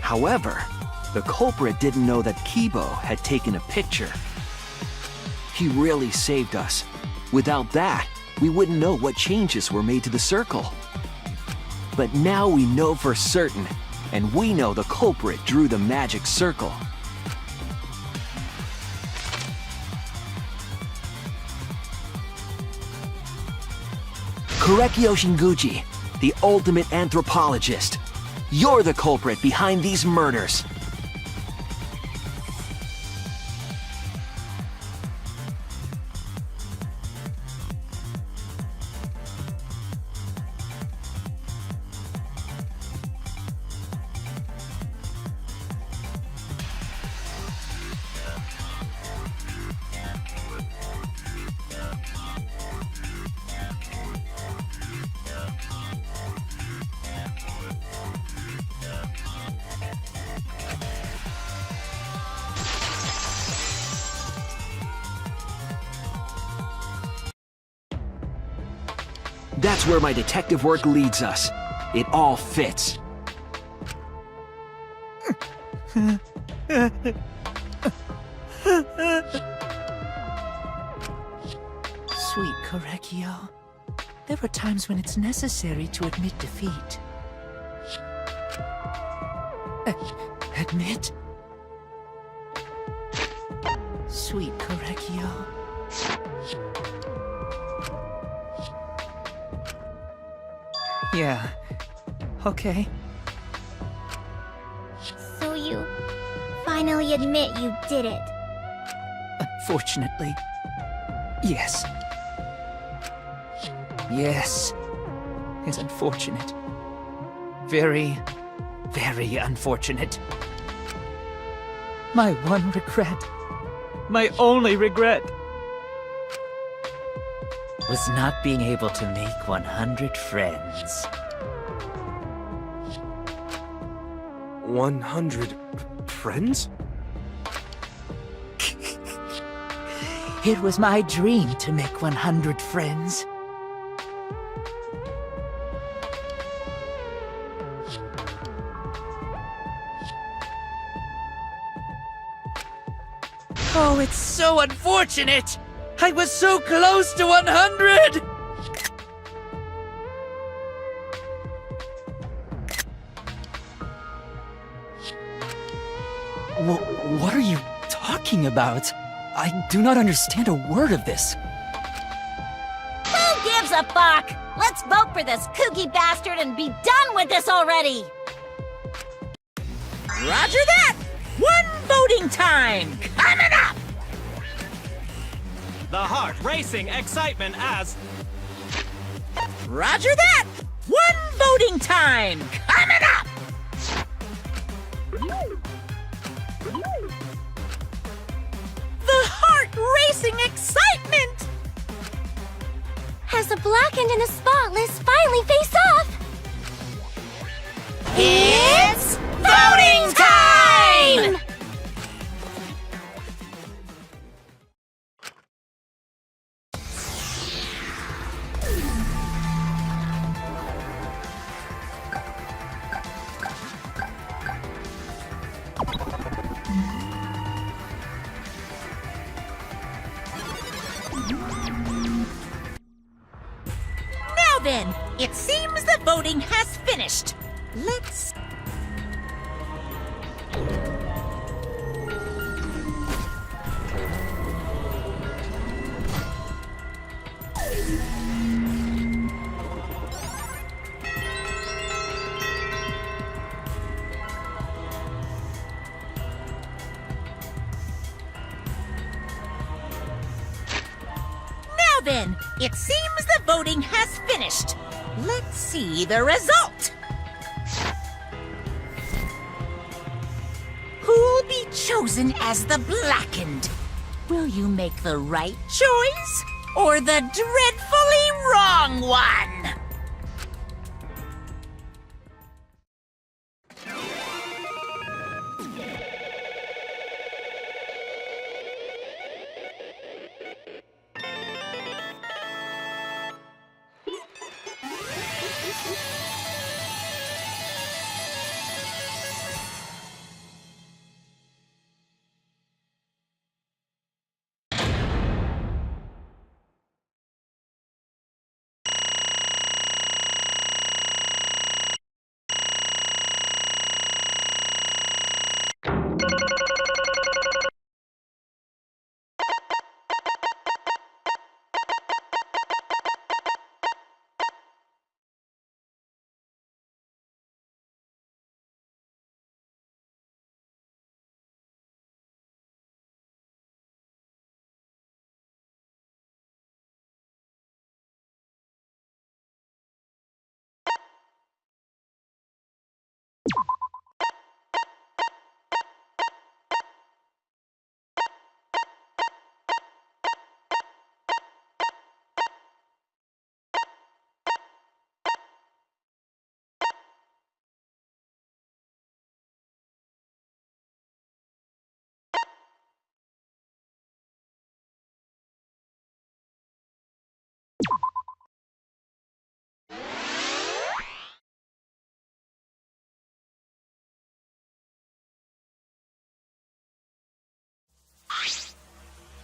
However, the culprit didn't know that Kibo had taken a picture. He really saved us. Without that, we wouldn't know what changes were made to the circle. But now we know for certain, and we know the culprit drew the magic circle. Korekio Shinguchi, the ultimate anthropologist. You're the culprit behind these murders. That's where my detective work leads us. It all fits. Sweet Korekio. There are times when it's necessary to admit defeat. Admit? Sweet Korekio. Yeah. Okay. So you finally admit you did it. Unfortunately. Yes. Yes. It's unfortunate. Very, very unfortunate. My one regret, my only regret, was not being able to make 100 friends. 100 friends? It was my dream to make 100 friends. Oh, it's so unfortunate! I was so close to 100! What are you talking about? I do not understand a word of this. Who gives a fuck? Let's vote for this kooky bastard and be done with this already! Roger that! One voting time coming up! The heart racing excitement as... Roger that! One voting time coming up! The heart racing excitement! As the blackened and the spotless finally face off! It's voting time! Now then, it seems the voting has finished. Let's then, it seems the voting has finished. Let's see the result. Who'll be chosen as the Blackened? Will you make the right choice or the dreadfully wrong one?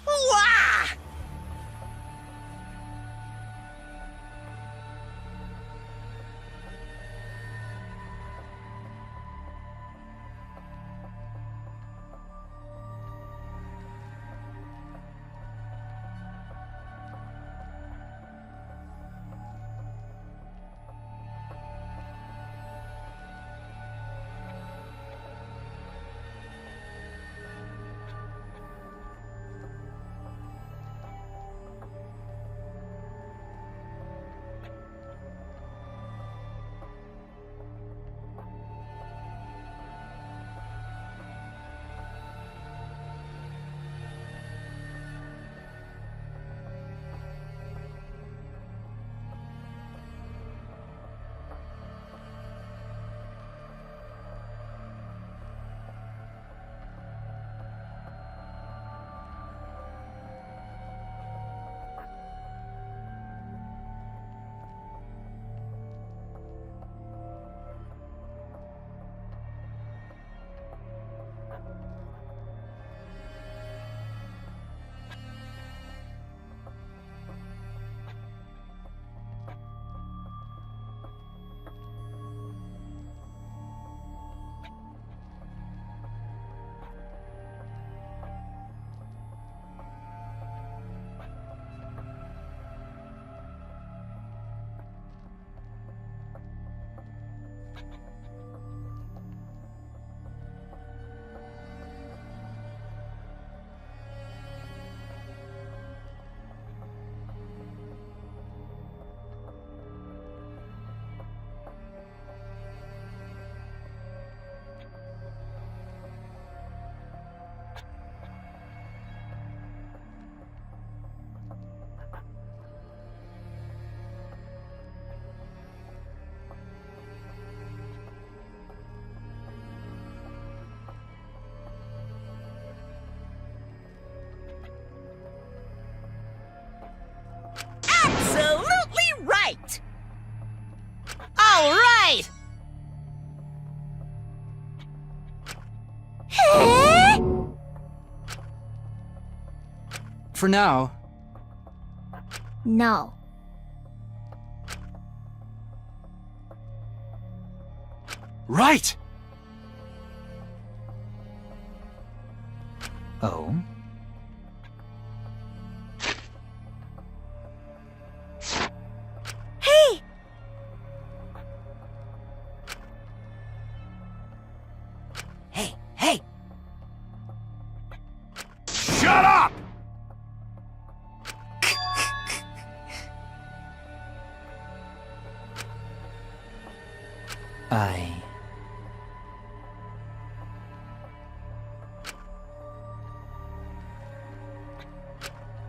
Wah! Absolutely right! All right! For now, No. Right! Oh? Hey! Hey, hey! Shut up! I...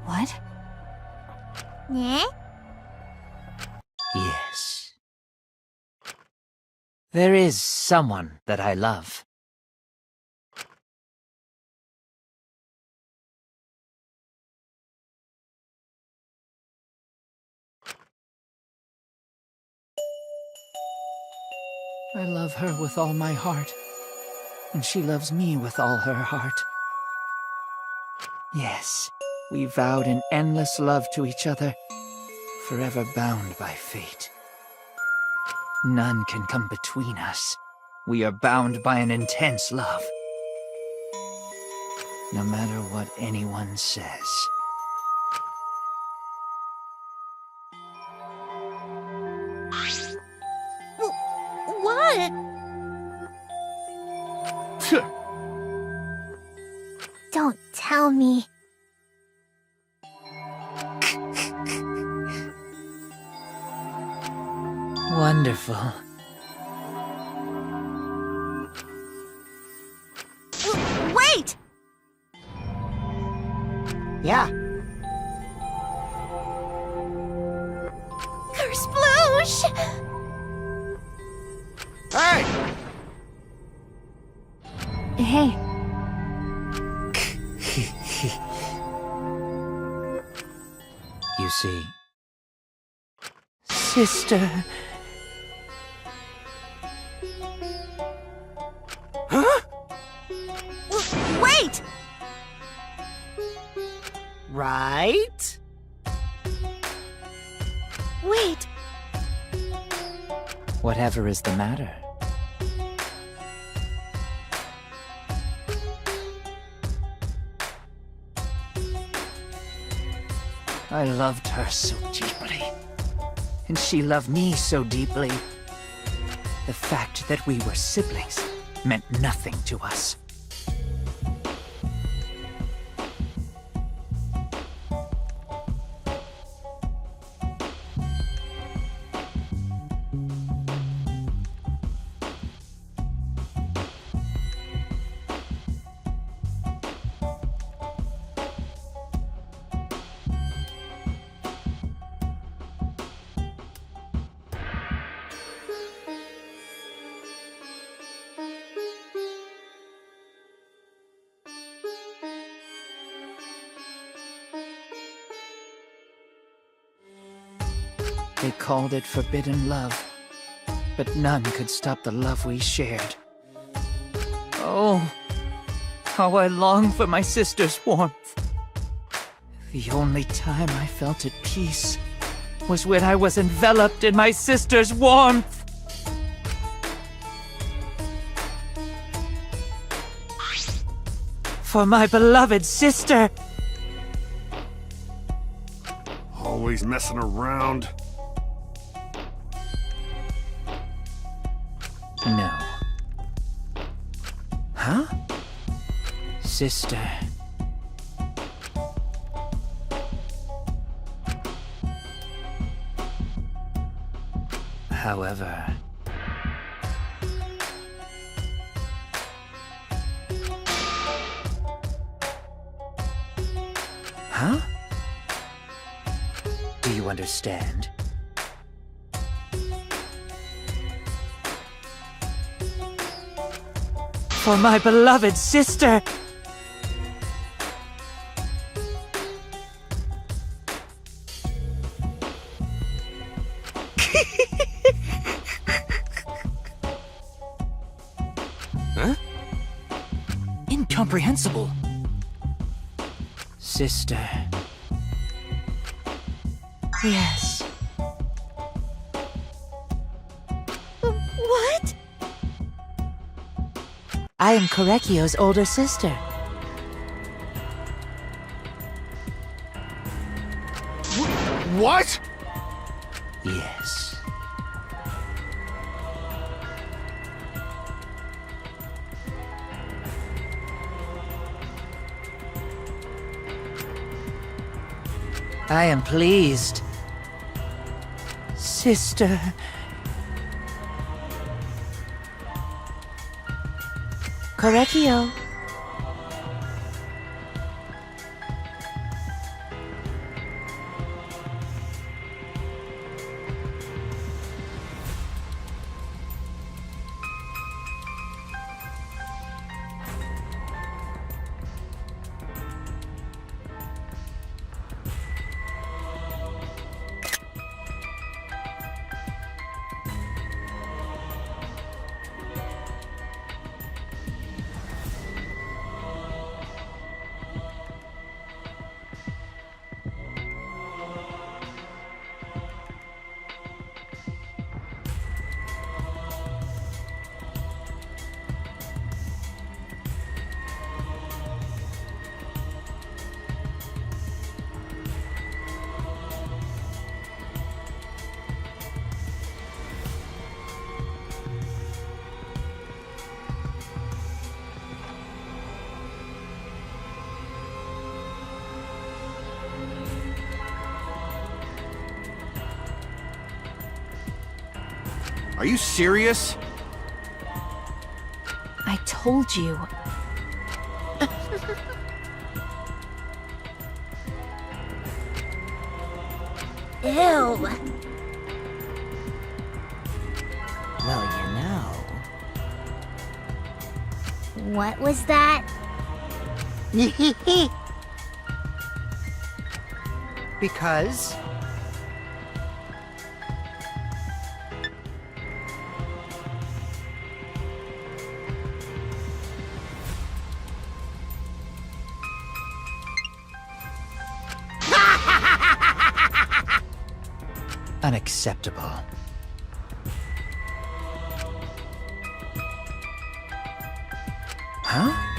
What? Eh? Yes. There is someone that I love. I love her with all my heart, and she loves me with all her heart. Yes, we vowed an endless love to each other, forever bound by fate. None can come between us. We are bound by an intense love. No matter what anyone says. What? Don't tell me. Wonderful. Wait! Yeah. Kersploosh! Hey! Hey, You see, sister. Wait! Right? Wait! Whatever is the matter? I loved her so deeply, and she loved me so deeply. The fact that we were siblings meant nothing to us. They called it forbidden love, but none could stop the love we shared. Oh, how I long for my sister's warmth. The only time I felt at peace was when I was enveloped in my sister's warmth. For my beloved sister! Always messing around. No. Huh? Sister. However... Huh? Do you understand? For my beloved sister! Huh? Incomprehensible. Sister. yes. What? I am Korekio's older sister. What? Yes. I am pleased. Sister. Correcchio. Are you serious? I told you. Ew. Well, you know. What was that? Because? Unacceptable. Huh?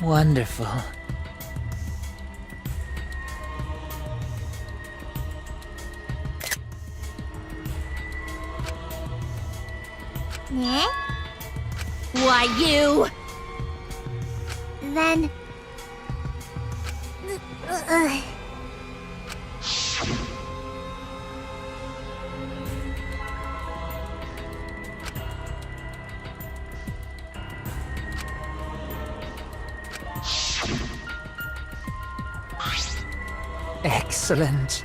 Wonderful. Yeah? Why, you? Then... Excellent.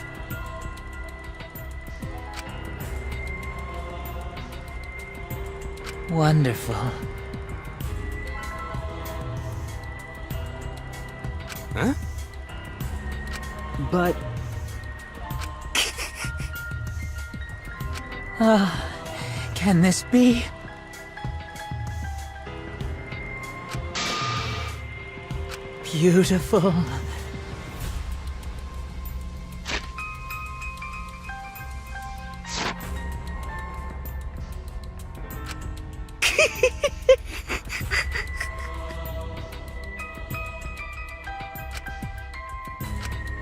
Wonderful. Huh? But Can this be? Beautiful.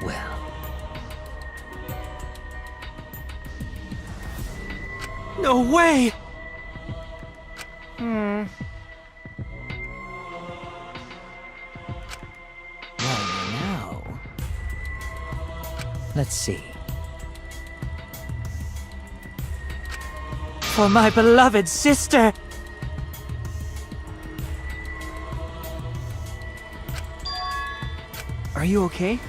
Well. No way! Well, you know. Let's see. For my beloved sister! are you okay?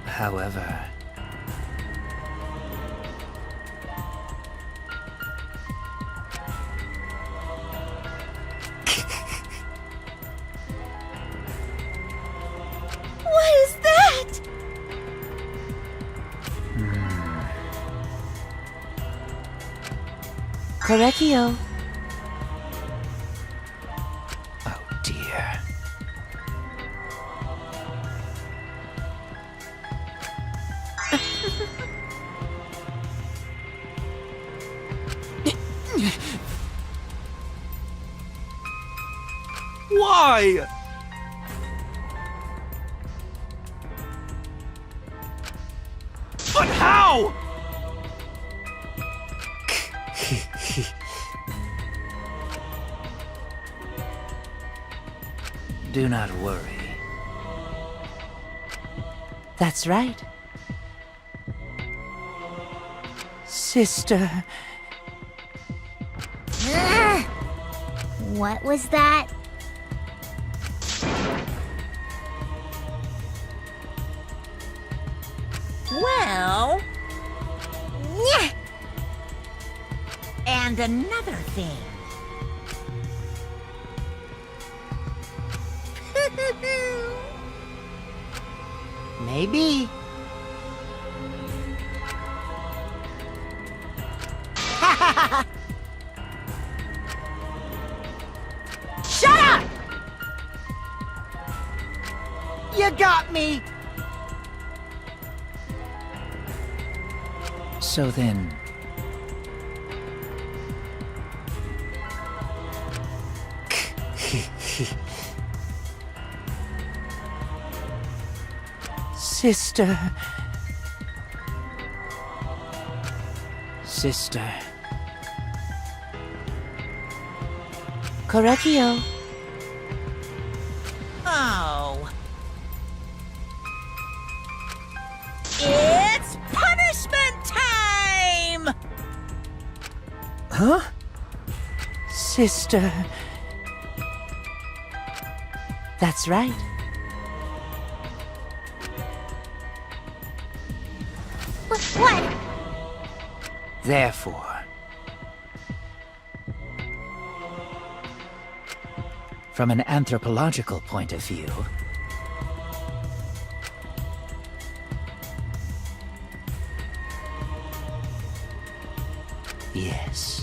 However... What is that? Correcchio. Oh dear. Why? No! Do not worry. That's right. Sister. Ugh. What was that? Well, Nyeh. and another thing. Maybe. Shut up! You got me! So then... Sister... Sister... Correcchio. Oh. It's punishment time! Huh? Sister... That's right. What? Therefore... From an anthropological point of view... Yes.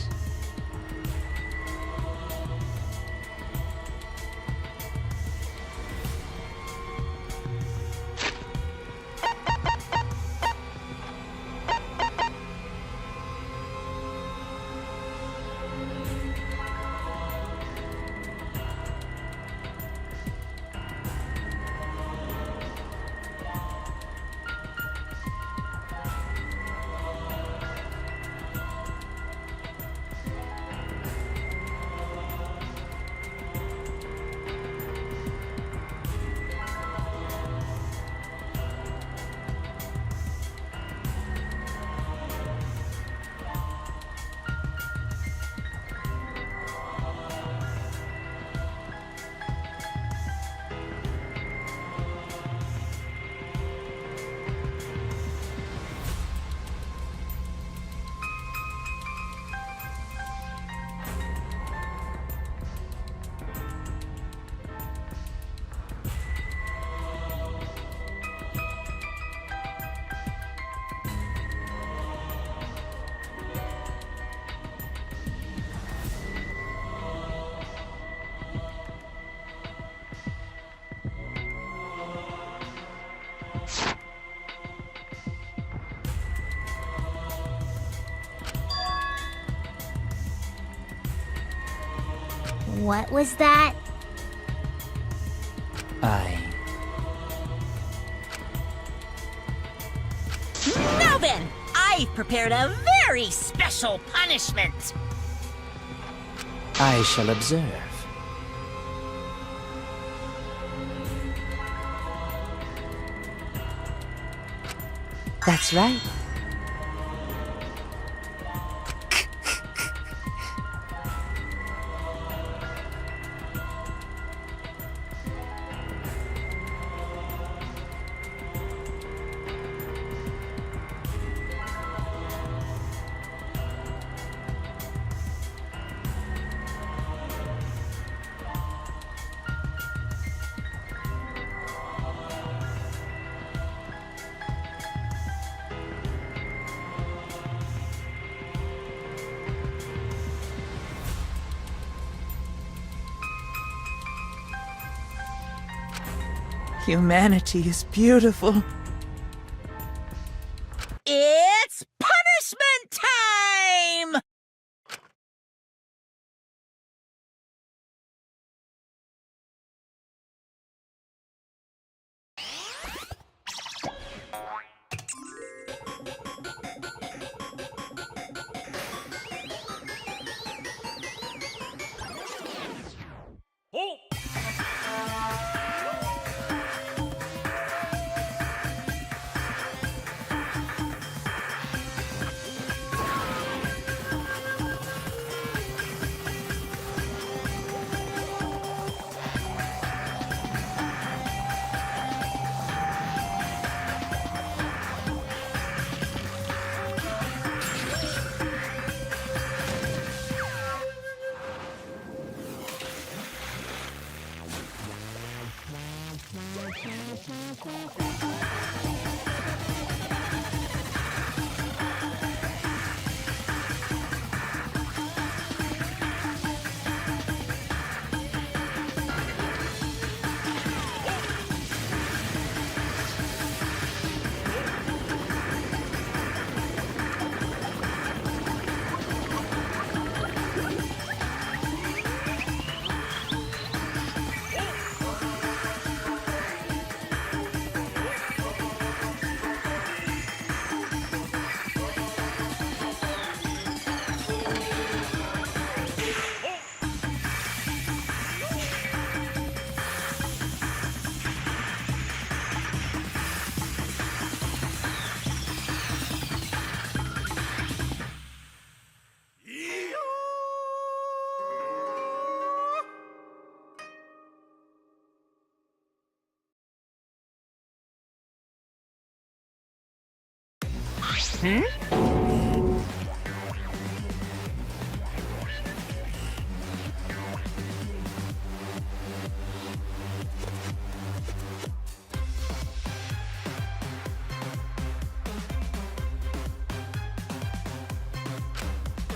What was that? Now then, I've prepared a very special punishment. I shall observe. That's right. Humanity is beautiful. It's punishment time!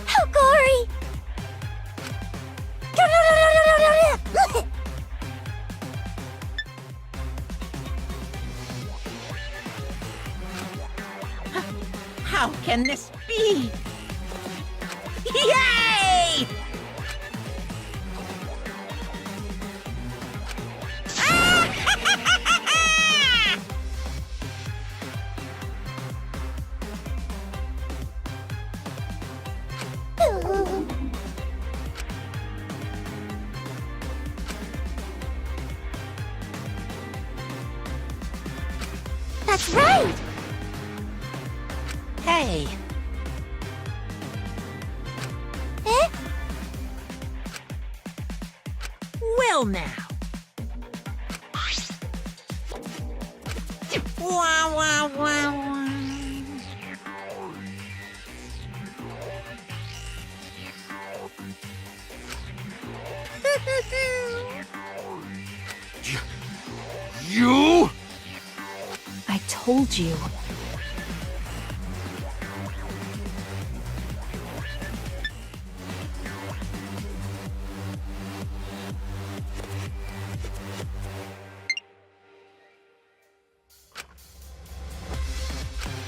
How gory! How can this be? Yay! That's right! Hey, Eh? well now. Wah, wah, wah, wah. You? I told you.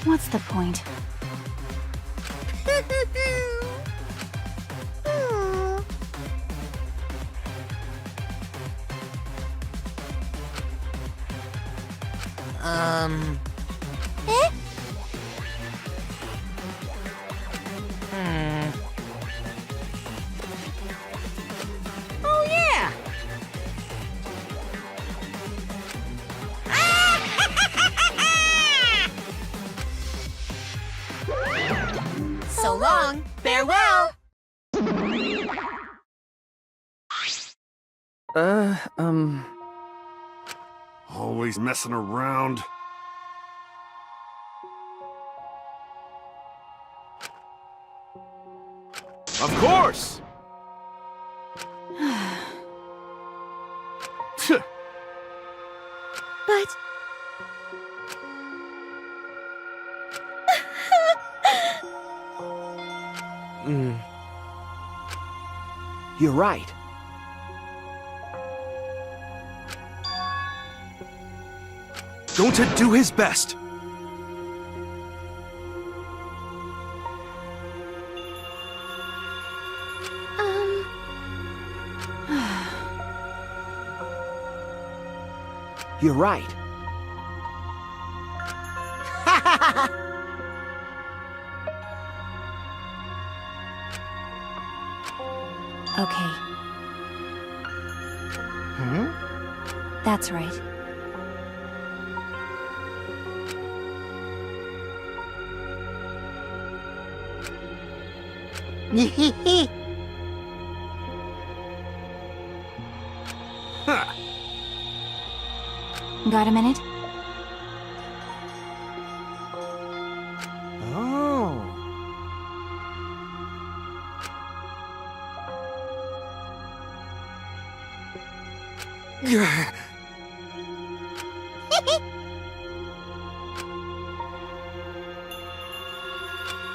What's the point? Eh? Oh, yeah. So long. Farewell. Always messing around. Of course! But... You're right. Going to do his best. You're right. Okay. That's right. Got a minute? Oh.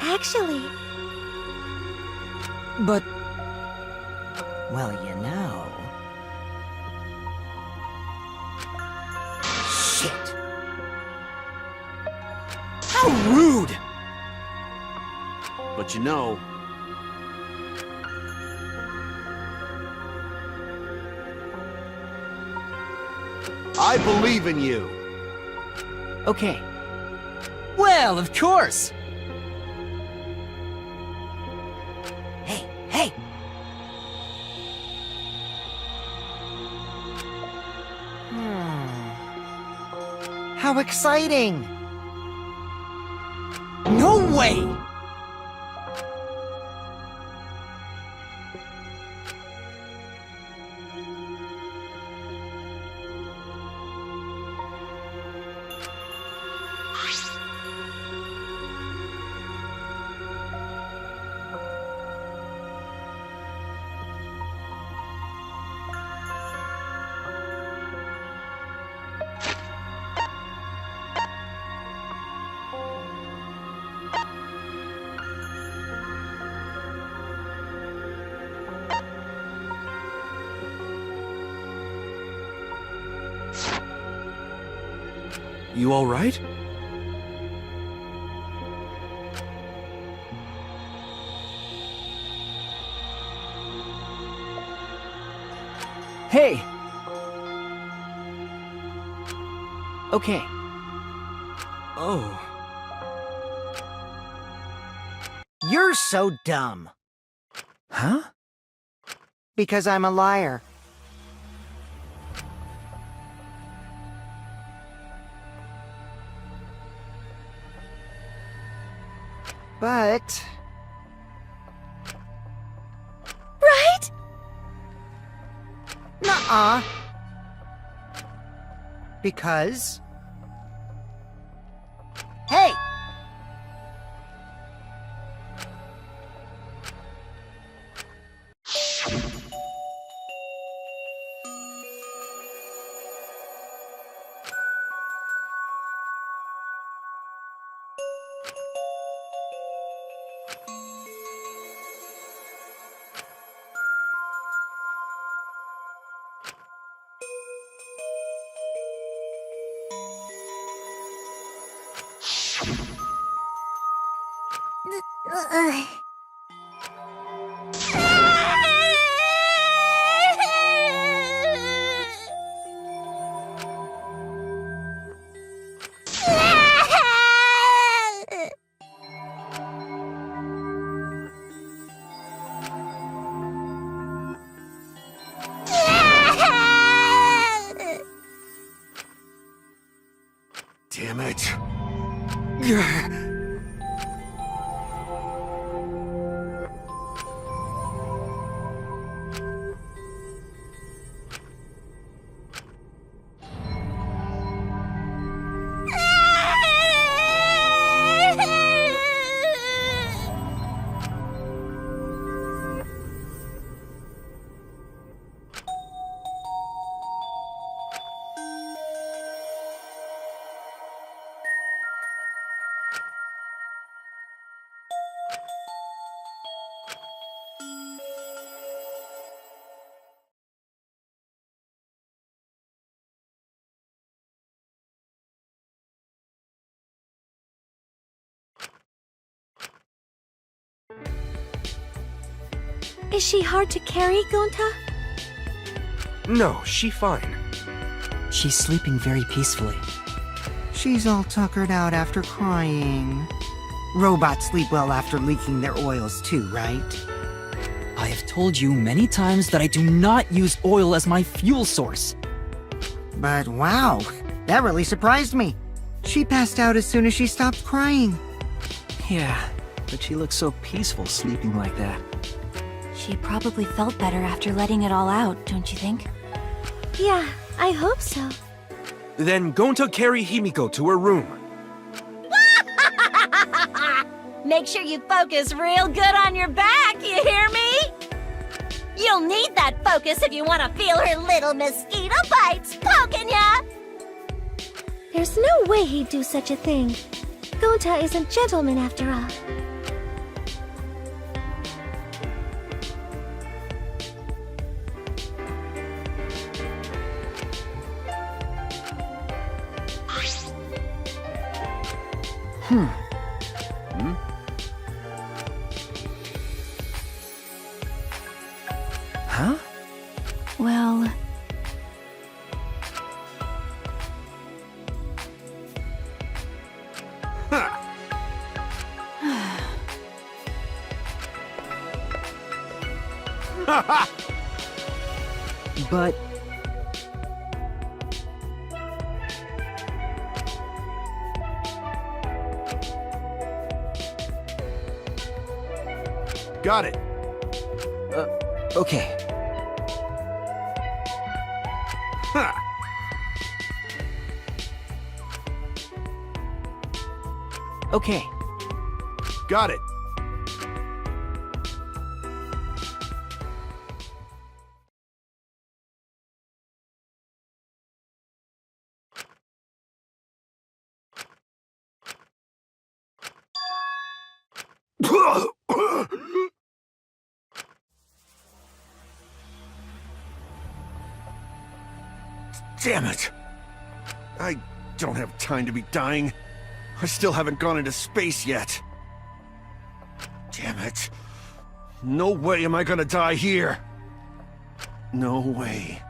Actually... But... Well, you know... Shit! How rude! But you know... I believe in you. Okay. Well, of course! Hey, hey! How exciting! No way! You alright? Hey! Okay. Oh. You're so dumb. Huh? Because I'm a liar. But... Right? Nuh-uh. Because... Hey! Damn it. Is she hard to carry, Gonta? No, she fine. She's sleeping very peacefully. She's all tuckered out after crying. Robots sleep well after leaking their oils too, right? I have told you many times that I do not use oil as my fuel source. But wow, that really surprised me. She passed out as soon as she stopped crying. Yeah, but she looks so peaceful sleeping like that. She probably felt better after letting it all out, don't you think? Yeah, I hope so. Then Gonta carry Himiko to her room. Make sure you focus real good on your back, you hear me? You'll need that focus if you want to feel her little mosquito bites poking ya! There's no way he'd do such a thing. Gonta is a gentleman after all. Huh? Well... But... Got it. Okay. Huh. Okay. Got it. Damn it! I don't have time to be dying. I still haven't gone into space yet. Damn it. No way am I gonna die here. No way.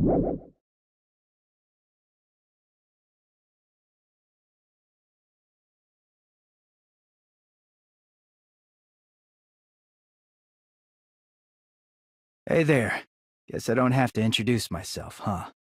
Hey there. Guess I don't have to introduce myself, huh?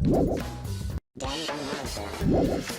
Danganronpa.